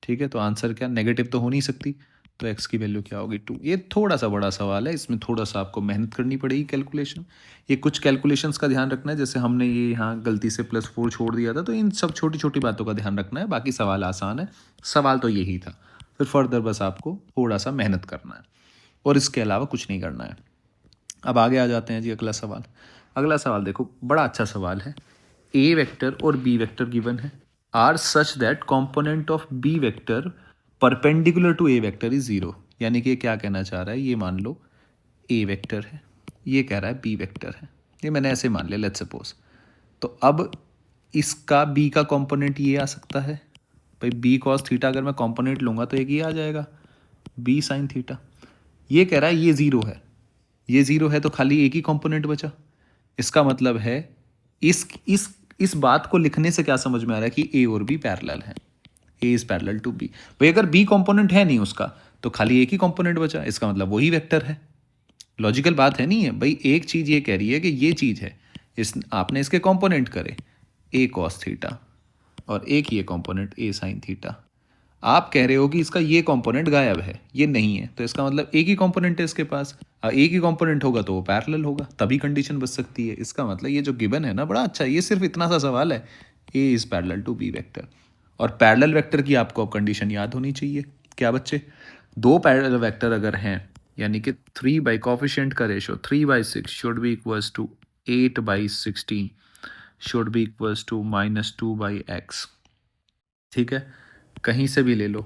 ठीक है। तो आंसर क्या, नेगेटिव तो हो नहीं सकती, तो x की वैल्यू क्या होगी, 2। ये थोड़ा सा बड़ा सवाल है, इसमें थोड़ा सा आपको मेहनत करनी पड़ेगी, कैलकुलेशन, ये कुछ कैलकुलेशंस का ध्यान रखना है, जैसे हमने ये यहाँ गलती से +4 छोड़ दिया था, तो इन सब छोटी छोटी बातों का ध्यान रखना है, बाकी सवाल आसान है, सवाल तो यही था, फिर फर्दर बस आपको थोड़ा सा मेहनत करना है, और इसके अलावा कुछ नहीं करना है। अब आगे आ जाते हैं जी, अगला सवाल। अगला सवाल देखो, बड़ा अच्छा सवाल है, ए वेक्टर और बी वेक्टर गिवन है, are such that component of b vector perpendicular to A vector is zero. यानी कि क्या कहना चाह रहा है, ये मान लो ए वेक्टर है, ये कह रहा है बी वेक्टर है, ये मैंने ऐसे मान लिया लेट्स सपोज। तो अब इसका बी का कंपोनेंट ये आ सकता है भाई, बी कॉस थीटा अगर मैं कंपोनेंट लूँगा तो एक ये आ जाएगा बी साइन थीटा। ये कह रहा है ये ज़ीरो है, ये ज़ीरो है तो खाली एक ही कंपोनेंट बचा। इसका मतलब है इस बात को लिखने से क्या समझ में आ रहा है कि ए और बी पैरेलल है, A is parallel to B. भाई अगर बी कंपोनेंट है नहीं उसका तो खाली एक ही कंपोनेंट बचा, इसका मतलब वही वेक्टर है। लॉजिकल बात है नहीं है भाई, एक चीज़ ये कह रही है कि ये चीज़ है, इस आपने इसके कंपोनेंट करे ए कॉस थीटा और एक ये कंपोनेंट ए साइन थीटा। आप कह रहे हो कि इसका ये कंपोनेंट गायब है, ये नहीं है, तो इसका मतलब एक ही कंपोनेंट है इसके पास। एक ही कंपोनेंट होगा तो वो पैरेलल होगा, तभी कंडीशन बच सकती है। इसका मतलब ये जो गिवन है ना बड़ा अच्छा है, ये सिर्फ इतना सा सवाल है, A is parallel to B vector. और पैरेलल वेक्टर की आपको अब कंडीशन याद होनी चाहिए। क्या बच्चे, दो पैरेलल वेक्टर अगर हैं, यानी कि 3 by कोफिशिएंट का ratio 3/6 should be equals to 8/16 should be equals to -2/x। ठीक है, कहीं से भी ले लो,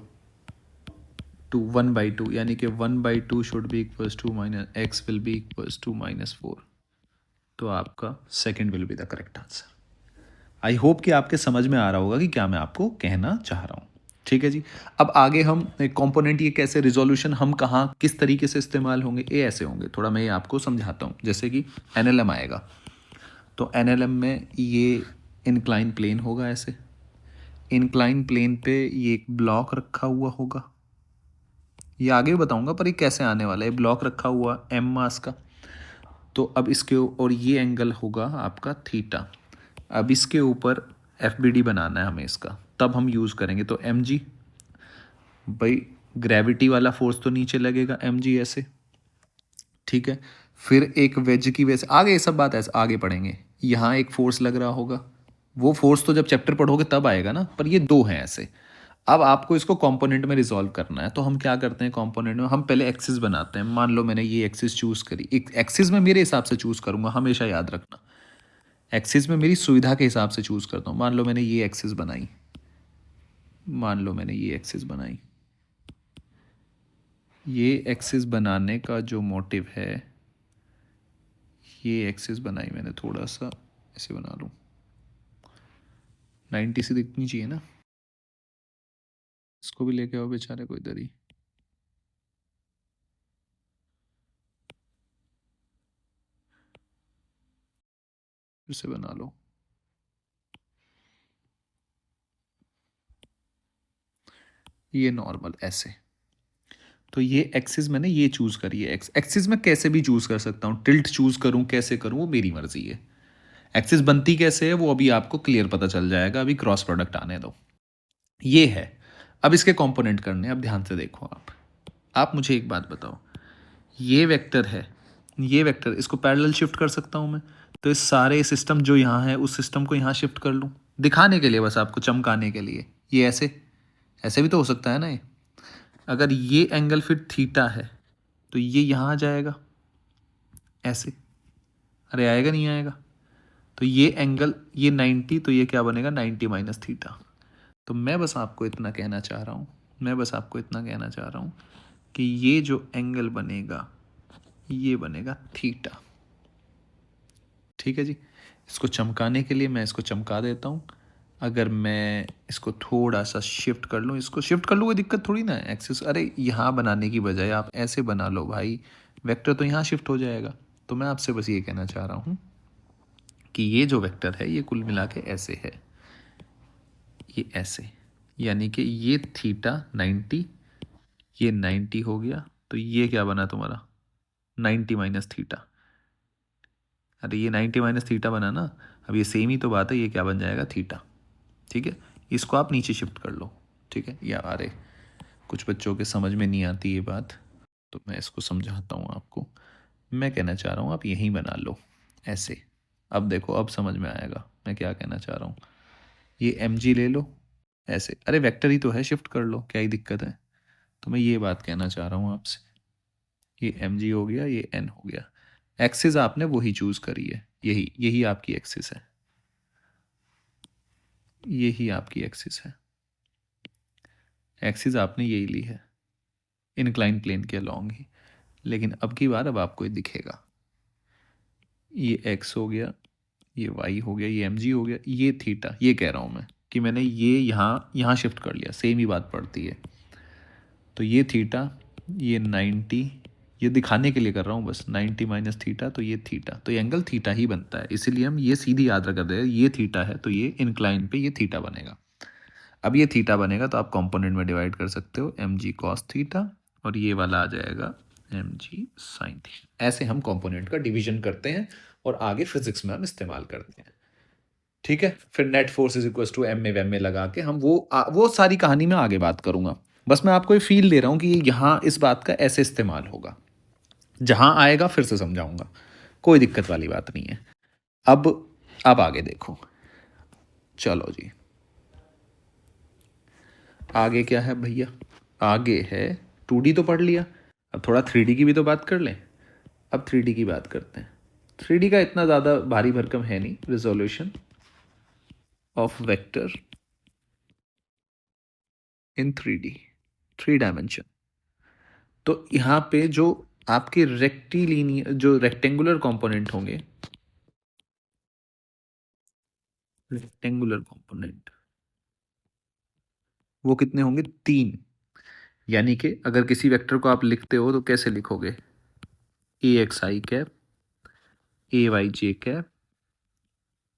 टू 1/2, यानी कि 1/2 should be equals to minus x will be equals to -4। तो आपका second will be the correct answer. I hope कि आपके समझ में आ रहा होगा कि क्या मैं आपको कहना चाह रहा हूँ। ठीक है जी। अब आगे हम कंपोनेंट ये कैसे रिजोल्यूशन हम कहाँ किस तरीके से इस्तेमाल होंगे, ये ऐसे होंगे, थोड़ा मैं ये आपको समझाता हूँ। जैसे कि एनएलएम आएगा, तो एनएलएम में ये इंक्लाइन प्लेन होगा, ऐसे इंक्लाइन प्लेन पे ये एक ब्लॉक रखा हुआ होगा, ये आगे भी बताऊंगा पर ये कैसे आने वाला है। ब्लॉक रखा हुआ एम मास का, तो अब इसके और ये एंगल होगा आपका थीटा। अब इसके ऊपर एफ बी डी बनाना है हमें इसका, तब हम यूज़ करेंगे। तो एम जी, भाई ग्रेविटी वाला फोर्स तो नीचे लगेगा एम जी ऐसे, ठीक है। फिर एक वेज की वजह से आगे ये सब बात ऐसे आगे पढ़ेंगे। यहाँ एक फोर्स लग रहा होगा, वो फोर्स तो जब चैप्टर पढ़ोगे तब आएगा ना, पर ये दो हैं ऐसे। अब आपको इसको कंपोनेंट में रिजॉल्व करना है, तो हम क्या करते हैं कंपोनेंट में, हम पहले एक्सिस बनाते हैं। मान लो मैंने ये एक्सिस चूज़ करी, एक एक्सिस में मेरे हिसाब से चूज़ करूँगा, हमेशा याद रखना एक्सिस में मेरी सुविधा के हिसाब से चूज़ करता हूँ। मान लो मैंने ये एक्सिस बनाई, मान लो मैंने ये एक्सिस बनाई, ये एक्सिस बनाने का जो मोटिव है, ये एक्सिस बनाई मैंने, थोड़ा सा ऐसे बना लूँ, 90 से दिखनी चाहिए ना। इसको भी लेके आओ बेचारे को इधर ही, फिर से बना लो। ये नॉर्मल ऐसे, तो ये एक्सिस मैंने ये चूज़ करी है। एक्सिस में कैसे भी चूज़ कर सकता हूँ, टिल्ट चूज़ करूँ कैसे करूँ वो मेरी मर्जी है। एक्सिस बनती कैसे है वो अभी आपको क्लियर पता चल जाएगा, अभी क्रॉस प्रोडक्ट आने दो। ये है, अब इसके कंपोनेंट करने, अब ध्यान से देखो आप मुझे एक बात बताओ, ये वेक्टर है, ये वेक्टर, इसको पैरेलल शिफ्ट कर सकता हूँ मैं, तो इस सारे सिस्टम जो यहाँ है उस सिस्टम को यहाँ शिफ्ट कर लूँ, दिखाने के लिए, बस आपको चमकाने के लिए। ये ऐसे ऐसे भी तो हो सकता है ना। ये अगर ये एंगल फिर थीटा है तो ये यहाँ आ जाएगा ऐसे, अरे आएगा नहीं आएगा, तो ये एंगल ये 90, तो ये क्या बनेगा 90 माइनस थीटा। तो मैं बस आपको इतना कहना चाह रहा हूँ, मैं बस आपको इतना कहना चाह रहा हूँ कि ये जो एंगल बनेगा ये बनेगा थीटा। ठीक है जी। इसको चमकाने के लिए मैं इसको चमका देता हूँ। अगर मैं इसको थोड़ा सा शिफ्ट कर लूँ, इसको शिफ्ट कर लूँ कोई दिक्कत थोड़ी ना है। एक्सिस अरे यहाँ बनाने की बजाय आप ऐसे बना लो भाई, वेक्टर तो यहाँ शिफ्ट हो जाएगा। तो मैं आपसे बस ये कहना चाह रहा हूँ कि ये जो वेक्टर है ये कुल मिला के ऐसे है, ये ऐसे, यानी कि ये थीटा 90, ये 90 हो गया, तो ये क्या बना तुम्हारा 90 माइनस थीटा। अरे ये 90 माइनस थीटा बना ना, अब ये सेम ही तो बात है, ये क्या बन जाएगा थीटा। ठीक है, इसको आप नीचे शिफ्ट कर लो। ठीक है, या अरे कुछ बच्चों के समझ में नहीं आती ये बात, तो मैं इसको समझाता हूँ आपको। मैं कहना चाह रहा हूँ आप यहीं बना लो ऐसे। अब देखो अब समझ में आएगा मैं क्या कहना चाह रहा हूँ। ये एम जी ले लो ऐसे, अरे वेक्टर ही तो है, शिफ्ट कर लो, क्या ही दिक्कत है। तो मैं ये बात कहना चाह रहा हूँ आपसे, ये एम जी हो गया, ये एन हो गया। एक्सिस आपने वही चूज़ करी है, यही यही आपकी एक्सिस है। ये ही आपकी एक्सिस है, एक्सिस आपने यही ली है इंक्लाइन प्लेन के अलॉन्ग ही। लेकिन अब की बार अब आपको ये दिखेगा, ये एक्स हो गया, ये वाई हो गया, ये एम जी हो गया, ये थीटा, ये कह रहा हूँ मैं कि मैंने ये यहाँ यहाँ शिफ्ट कर लिया, सेम ही बात पड़ती है। तो ये थीटा, ये 90, ये दिखाने के लिए कर रहा हूँ बस, 90 माइनस थीटा, तो ये थीटा, तो ये एंगल थीटा ही बनता है, इसीलिए हम ये सीधी याद रख दें, ये थीटा है तो ये इंक्लाइन पे ये थीटा बनेगा। अब ये थीटा बनेगा तो आप कंपोनेंट में डिवाइड कर सकते हो, एम जी कॉस थीटा, और ये वाला आ जाएगा एम जी साइन थीटा। ऐसे हम कंपोनेंट का डिवीजन करते हैं और आगे फिजिक्स में हम इस्तेमाल करते हैं। ठीक है, फिर net force is equal to m में वैम में लगा के हम वो सारी कहानी में आगे बात करूंगा। बस मैं आपको ये फील दे रहा हूँ कि यहाँ इस बात का ऐसे इस्तेमाल होगा, जहाँ आएगा फिर से समझाऊंगा, कोई दिक्कत वाली बात नहीं है। अब आगे देखो, चलो जी, आगे क्या है भैया, आगे है 2D तो पढ़ लिया, अब थोड़ा 3D की भी तो बात कर लें। अब 3D की बात करते हैं। 3D का इतना ज़्यादा भारी भरकम है नहीं, resolution of vector in 3D, 3 dimension. तो यहाँ पे जो आपके रेक्टिलिनियर जो रेक्टेंगुलर कंपोनेंट होंगे, रेक्टेंगुलर कंपोनेंट वो कितने होंगे, 3। यानी कि अगर किसी वेक्टर को आप लिखते हो तो कैसे लिखोगे, ए एक्स आई कैप, ए वाई जे कैप,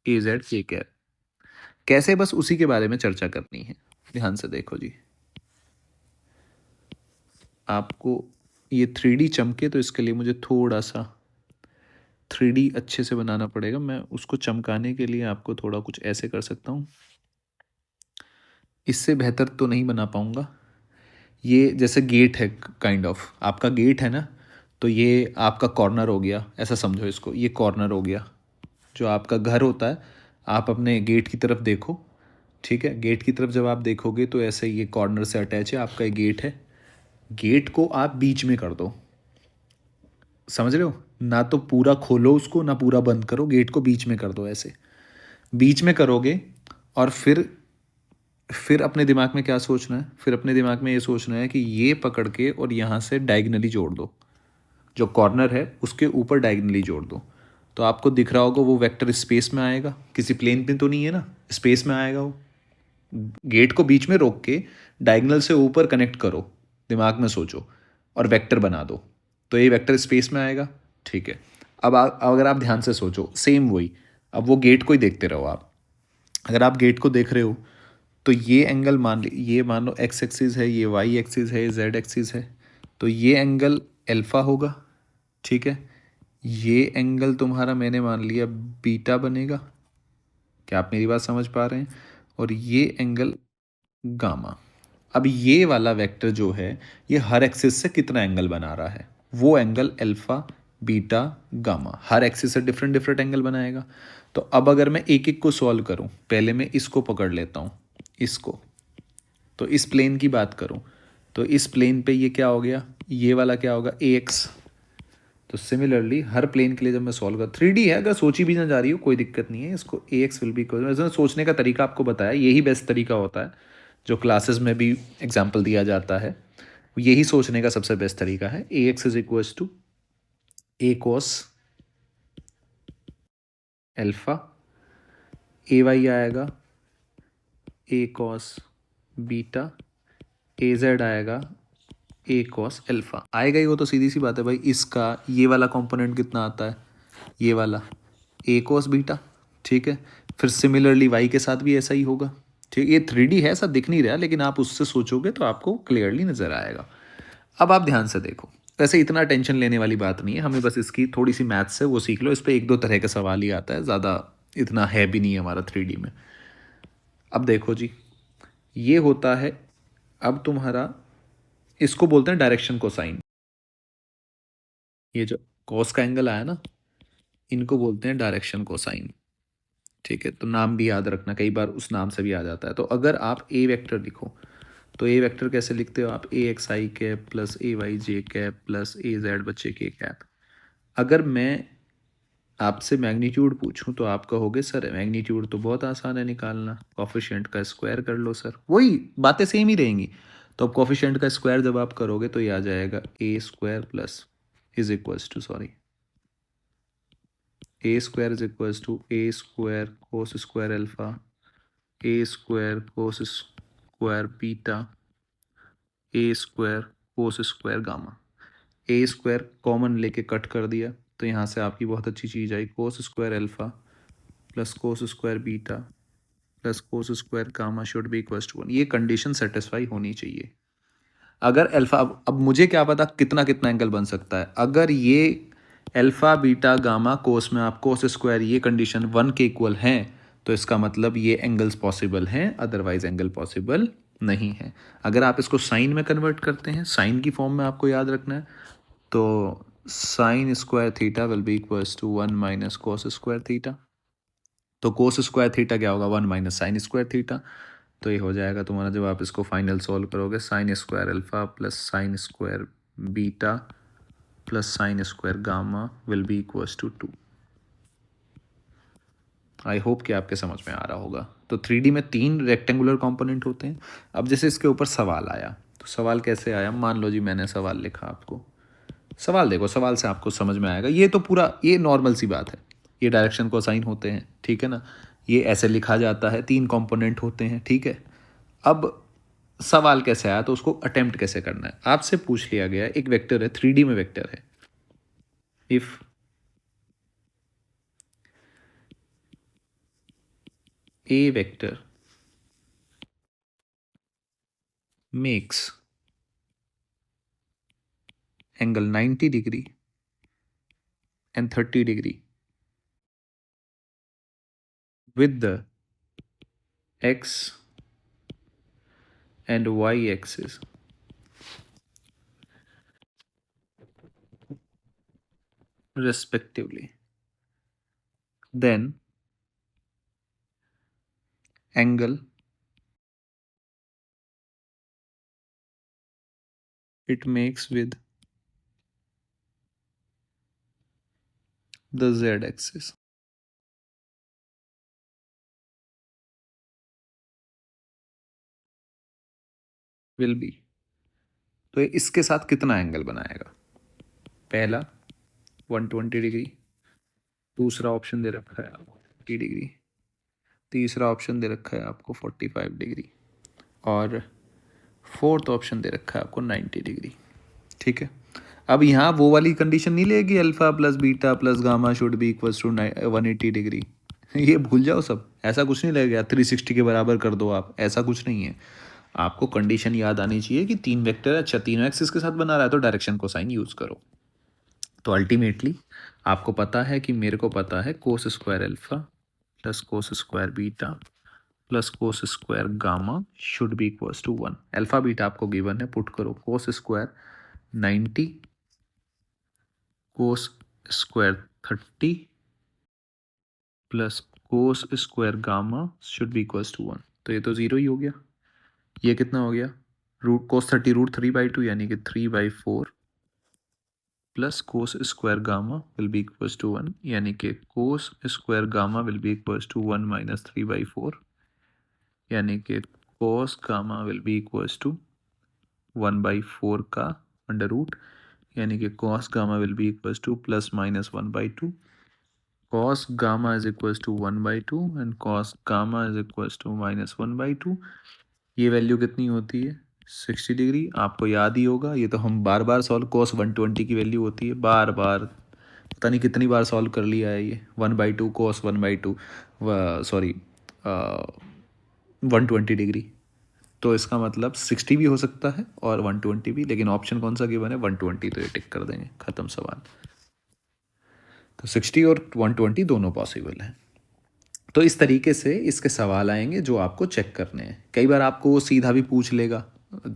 ए जेड जे कैप। कैसे, बस उसी के बारे में चर्चा करनी है। ध्यान से देखो जी, आपको ये 3D चमके तो इसके लिए मुझे थोड़ा सा 3D अच्छे से बनाना पड़ेगा। मैं उसको चमकाने के लिए आपको थोड़ा कुछ ऐसे कर सकता हूँ, इससे बेहतर तो नहीं बना पाऊँगा। ये जैसे गेट है, काइंड ऑफ आपका गेट है ना, तो ये आपका कॉर्नर हो गया, ऐसा समझो इसको, ये कॉर्नर हो गया। जो आपका घर होता है, आप अपने गेट की तरफ देखो, ठीक है, गेट की तरफ जब आप देखोगे तो ऐसे ये कॉर्नर से अटैच है आपका, ये गेट है। गेट को आप बीच में कर दो, समझ रहे हो, ना तो पूरा खोलो उसको ना पूरा बंद करो, गेट को बीच में कर दो, ऐसे बीच में करोगे। और फिर अपने दिमाग में क्या सोचना है, फिर अपने दिमाग में ये सोचना है कि ये पकड़ के और यहाँ से डायगनली जोड़ दो, जो कॉर्नर है उसके ऊपर डायगनली जोड़ दो। तो आपको दिख रहा होगा वो वेक्टर स्पेस में आएगा, किसी प्लेन पे तो नहीं है ना, स्पेस में आएगा वो। गेट को बीच में रोक के डायगनल से ऊपर कनेक्ट करो, दिमाग में सोचो और वेक्टर बना दो, तो ये वेक्टर स्पेस में आएगा। ठीक है, अगर आप ध्यान से सोचो, सेम वही, अब वो गेट को ही देखते रहो आप। अगर आप गेट को देख रहे हो तो ये एंगल ये मान लो एक्स एक्सिस है, ये वाई एक्सिस है, ये जेड एक्सिस है, तो ये एंगल एल्फा होगा। ठीक है, ये एंगल तुम्हारा मैंने मान लिया बीटा बनेगा, क्या आप मेरी बात समझ पा रहे हैं, और ये एंगल गामा। अब ये वाला वेक्टर जो है ये हर एक्सिस से कितना एंगल बना रहा है, वो एंगल अल्फा बीटा गामा, हर एक्सिस से डिफरेंट डिफरेंट एंगल बनाएगा। तो अब अगर मैं एक एक को सॉल्व करूं, पहले मैं इसको पकड़ लेता हूं, इसको, तो इस प्लेन की बात करूं, तो इस प्लेन पे ये क्या हो गया, ये वाला क्या होगा, ए एक्स। तो सिमिलरली हर प्लेन के लिए जब मैं सॉल्व कर, 3D है, अगर सोची भी ना जा रही हो कोई दिक्कत नहीं है, इसको ए एक्स विल बी, सोचने का तरीका आपको बताया, यही बेस्ट तरीका होता है, जो क्लासेस में भी एग्जाम्पल दिया जाता है, यही सोचने का सबसे बेस्ट तरीका है। A X is equals to A cos alpha, A Y आएगा A cos beta, A Z आएगा ए कॉस एल्फा। आएगा ही, वो तो सीधी सी बात है भाई। इसका ये वाला कंपोनेंट कितना आता है, ये वाला ए कॉस बीटा। ठीक है, फिर सिमिलरली वाई के साथ भी ऐसा ही होगा। ठीक, ये 3D है, ऐसा दिख नहीं रहा, लेकिन आप उससे सोचोगे तो आपको क्लियरली नज़र आएगा। अब आप ध्यान से देखो, वैसे इतना टेंशन लेने वाली बात नहीं है, हमें बस इसकी थोड़ी सी मैथ्स है वो सीख लो, इस पर एक दो तरह का सवाल ही आता है, ज़्यादा इतना है भी नहीं हमारा 3D में। अब देखो जी, ये होता है, अब तुम्हारा इसको बोलते हैं डायरेक्शन कोसाइन, ये जो कॉस का एंगल आया ना, इनको बोलते हैं डायरेक्शन कोसाइन। ठीक है, तो नाम भी याद रखना, कई बार उस नाम से भी आ जाता है। तो अगर आप ए वेक्टर लिखो, तो ए वेक्टर कैसे लिखते हो आप, ए एक्स आई कैप प्लस ए वाई जे कैप प्लस ए जेड बच्चे के कैप। अगर मैं आपसे मैग्नीट्यूड पूछूं तो आप कहोगे सर मैग्नीट्यूड तो बहुत आसान है निकालना, कोफिशिएंट का स्क्वायर कर लो सर, वही बातें सेम ही रहेंगी। तो अब कोफिशिएंट का स्क्वायर जब आप करोगे तो ये आ जाएगा A square plus is equals to sorry A square is equals to A square cos square alpha A square cos square beta A square cos square gamma. A square common लेके कट कर दिया तो यहाँ से आपकी बहुत अच्छी चीज़ आई, cos square alpha plus cos square beta plus cos square gamma should be equal to 1। ये कंडीशन सेटिस्फाई होनी चाहिए। अगर अल्फा, अब मुझे क्या पता कितना कितना एंगल बन सकता है, अगर ये अल्फा बीटा गामा कोस में आप कोस स्क्वायर ये कंडीशन 1 के इक्वल हैं तो इसका मतलब ये एंगल्स पॉसिबल हैं, अदरवाइज एंगल पॉसिबल नहीं है। अगर आप इसको साइन में कन्वर्ट करते हैं, साइन की फॉर्म में आपको याद रखना है, तो sine square theta will be equals to 1 minus cos square theta. तो कोस स्क्वायर थीटा क्या होगा, 1 माइनस साइन स्क्वायर थीटा। तो ये हो जाएगा तुम्हारा, जब आप इसको फाइनल सॉल्व करोगे, sine square alpha plus sine square beta plus sine square gamma will be equals to 2। I hope कि आपके समझ में आ रहा होगा। तो 3D में 3 रेक्टेंगुलर कंपोनेंट होते हैं। अब जैसे इसके ऊपर सवाल आया, तो सवाल कैसे आया, मान लो जी मैंने सवाल लिखा आपको, सवाल देखो, सवाल से आपको समझ में आएगा। ये तो पूरा ये नॉर्मल सी बात है, ये डायरेक्शन को असाइन होते हैं, ठीक है ना, ये ऐसे लिखा जाता है, 3 कंपोनेंट होते हैं, ठीक है। अब सवाल कैसे आया तो उसको अटेम्प्ट कैसे करना है, आपसे पूछ लिया गया, एक वेक्टर है, 3D में वेक्टर है, if A vector makes angle 90 degree and 30 degree with the x and y axis respectively, then angle it makes with the z axis will be। तो इसके साथ कितना एंगल बनाएगा, पहला 120 डिग्री, दूसरा ऑप्शन दे रखा है आपको 30 डिग्री, तीसरा ऑप्शन दे रखा है आपको 45 डिग्री, और फोर्थ ऑप्शन दे रखा है आपको 90 डिग्री, ठीक है। अब यहाँ वो वाली कंडीशन नहीं लेगी, alpha plus beta plus gamma should be equals to 180 degree, ये भूल जाओ सब, ऐसा कुछ नहीं लगेगा 360 के बराबर कर दो आप, ऐसा कुछ नहीं है। आपको कंडीशन याद आनी चाहिए कि 3 वेक्टर, अच्छा 3 एक्सिस के साथ बना रहा है तो डायरेक्शन को साइन यूज़ करो। तो अल्टीमेटली आपको पता है कि मेरे को पता है cos square alpha plus cos square beta plus cos square gamma should be equals to 1। Alpha beta आपको गिवन है, पुट करो, cos square 90 cos square 30 plus cos square gamma should be equals to 1। तो ये तो 0 ही हो गया। ये कितना हो गया, रूट कोस 30 रूट 3/2 यानी कि 3/4 plus cos square gamma will be equals to 1 यानी कि cos square gamma will be equals to 1 minus 3/4 यानी कि cos gamma will be equals to 1/4 का अंडर रूट, यानी कि cos gamma will be equals to plus minus 1/2। Cos gamma is equals to 1/2 and cos gamma is equals to minus 1/2। ये वैल्यू कितनी होती है, 60 डिग्री। आपको याद ही होगा, ये तो हम बार बार सॉल्व, कॉस 120 की वैल्यू होती है, बार बार पता नहीं कितनी बार सॉल्व कर लिया है ये, 1/2 कॉस 1/2 सॉरी 120 डिग्री। तो इसका मतलब 60 भी हो सकता है और 120 भी, लेकिन ऑप्शन कौन सा गिवन है, 120, तो ये टिक कर देंगे, ख़त्म सवाल। तो 60 और 120 दोनों पॉसिबल हैं। तो इस तरीके से इसके सवाल आएंगे जो आपको चेक करने हैं। कई बार आपको सीधा भी पूछ लेगा,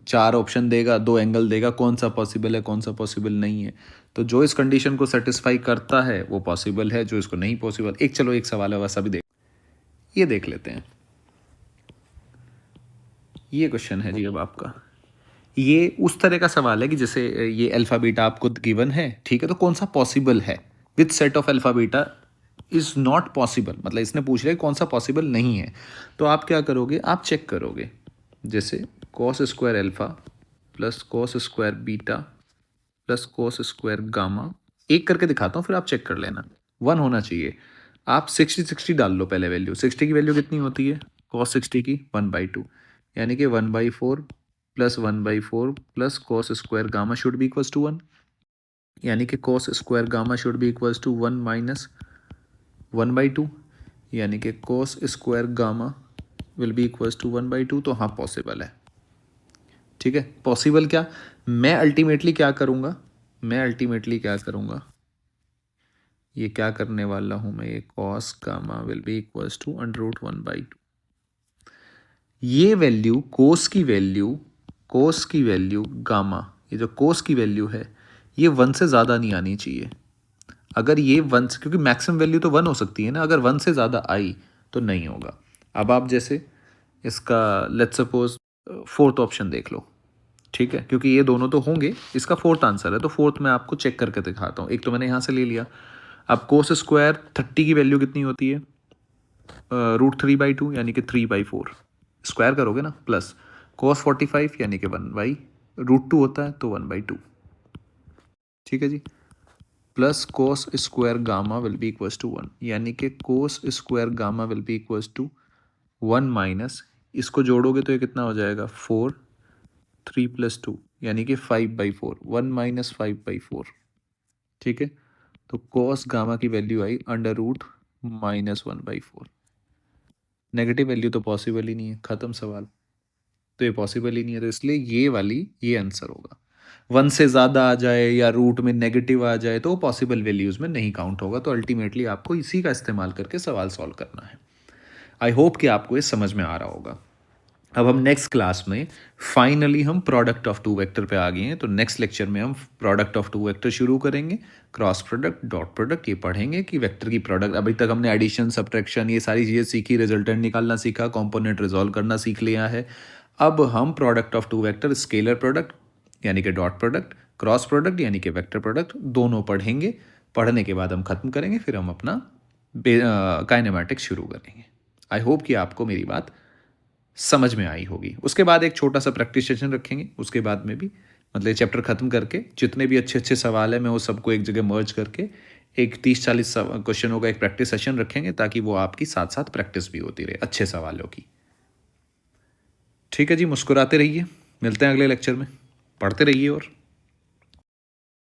4 ऑप्शन देगा, 2 एंगल देगा, कौन सा पॉसिबल है कौन सा पॉसिबल नहीं है। तो जो इस कंडीशन को सेटिस्फाई करता है वो पॉसिबल है, जो इसको नहीं पॉसिबल, चलो एक सवाल है वैसा भी ये देख लेते हैं। ये क्वेश्चन है जी अब आपका, ये उस तरह का सवाल है कि जैसे ये अल्फा बीटा आपको गिवन है, ठीक है, तो कौन सा पॉसिबल है with set of alpha beta is not possible, मतलब इसने पूछ लिया कौन सा पॉसिबल नहीं है, तो आप क्या करोगे, आप चेक करोगे, जैसे cos square alpha plus cos square beta plus cos square gamma, एक करके दिखाता हूँ फिर आप चेक कर लेना, 1 होना चाहिए। आप 60 डाल लो पहले वैल्यू, 60 की वैल्यू कितनी होती है, कॉस 60 की 1/2, यानी कि 1/4 plus 1/4 plus cos square gamma should be equals to 1, यानी कि cos square gamma should be equals to 1 minus 1/2, यानी कि cos square gamma will be equals to 1/2। तो हाँ पॉसिबल है, ठीक है। पॉसिबल क्या, मैं अल्टीमेटली क्या करूँगा, ये क्या करने वाला हूँ मैं, ये cos gamma will be equals to √1/2। ये वैल्यू कोस की वैल्यू गामा, ये जो कोस की वैल्यू है ये 1 से ज़्यादा नहीं आनी चाहिए। अगर ये 1 से, क्योंकि मैक्सिमम वैल्यू तो 1 हो सकती है ना, अगर 1 से ज़्यादा आई तो नहीं होगा। अब आप जैसे इसका लेट्स सपोज फोर्थ ऑप्शन देख लो, ठीक है, क्योंककि ये दोनों तो होंगे, इसका फोर्थ आंसर है, तो फोर्थ मैं आपको चेक करके दिखाता हूँ। एक तो मैंने यहाँ से ले लिया। अब कोस स्क्वायर 30 की वैल्यू कितनी होती है, √3/2, यानी कि 3/4, स्क्वायर करोगे ना, प्लस कोस 45 यानी कि 1/√2 होता है तो 1/2, ठीक है जी, plus cos square gamma will be equals to 1, यानी कि cos square gamma will be equals to 1 minus, इसको जोड़ोगे तो ये कितना हो जाएगा, 4, 3 + 2 यानी कि 5/4, 1 माइनस 5/4, ठीक है। तो कॉस गामा की वैल्यू आई √-1/4, नेगेटिव वैल्यू तो पॉसिबल ही नहीं है, ख़त्म सवाल, तो ये पॉसिबल ही नहीं है, तो इसलिए ये आंसर होगा। 1 से ज़्यादा आ जाए या रूट में नेगेटिव आ जाए तो पॉसिबल वैल्यूज़ में नहीं काउंट होगा, तो अल्टीमेटली आपको इसी का इस्तेमाल करके सवाल सॉल्व करना है। आई होप कि आपको ये समझ में आ रहा होगा। अब हम नेक्स्ट क्लास में फाइनली हम प्रोडक्ट ऑफ टू वेक्टर पे आ गए हैं, तो नेक्स्ट लेक्चर में हम प्रोडक्ट ऑफ टू वेक्टर शुरू करेंगे, क्रॉस प्रोडक्ट, डॉट प्रोडक्ट, ये पढ़ेंगे कि वेक्टर की प्रोडक्ट। अभी तक हमने एडिशन, सब्ट्रैक्शन, ये सारी चीज़ें सीखी, रिजल्टेंट निकालना सीखा, कंपोनेंट रिजॉल्व करना सीख लिया है। अब हम product of two vector, scalar product यानी कि डॉट प्रोडक्ट, क्रॉस प्रोडक्ट यानी कि वेक्टर प्रोडक्ट, दोनों पढ़ेंगे। पढ़ने के बाद हम ख़त्म करेंगे, फिर हम अपना काइनेमैटिक्स शुरू करेंगे। आई होप कि आपको मेरी बात समझ में आई होगी। उसके बाद एक छोटा सा प्रैक्टिस सेशन रखेंगे, उसके बाद में भी मतलब चैप्टर ख़त्म करके जितने भी अच्छे अच्छे सवाल हैं मैं वो सबको एक जगह मर्ज करके एक 30-40 क्वेश्चनों का एक प्रैक्टिस सेशन रखेंगे, ताकि वो आपकी साथ साथ प्रैक्टिस भी होती रहे अच्छे सवालों की। ठीक है जी, मुस्कुराते रहिए, मिलते हैं अगले लेक्चर में, पढ़ते रहिए और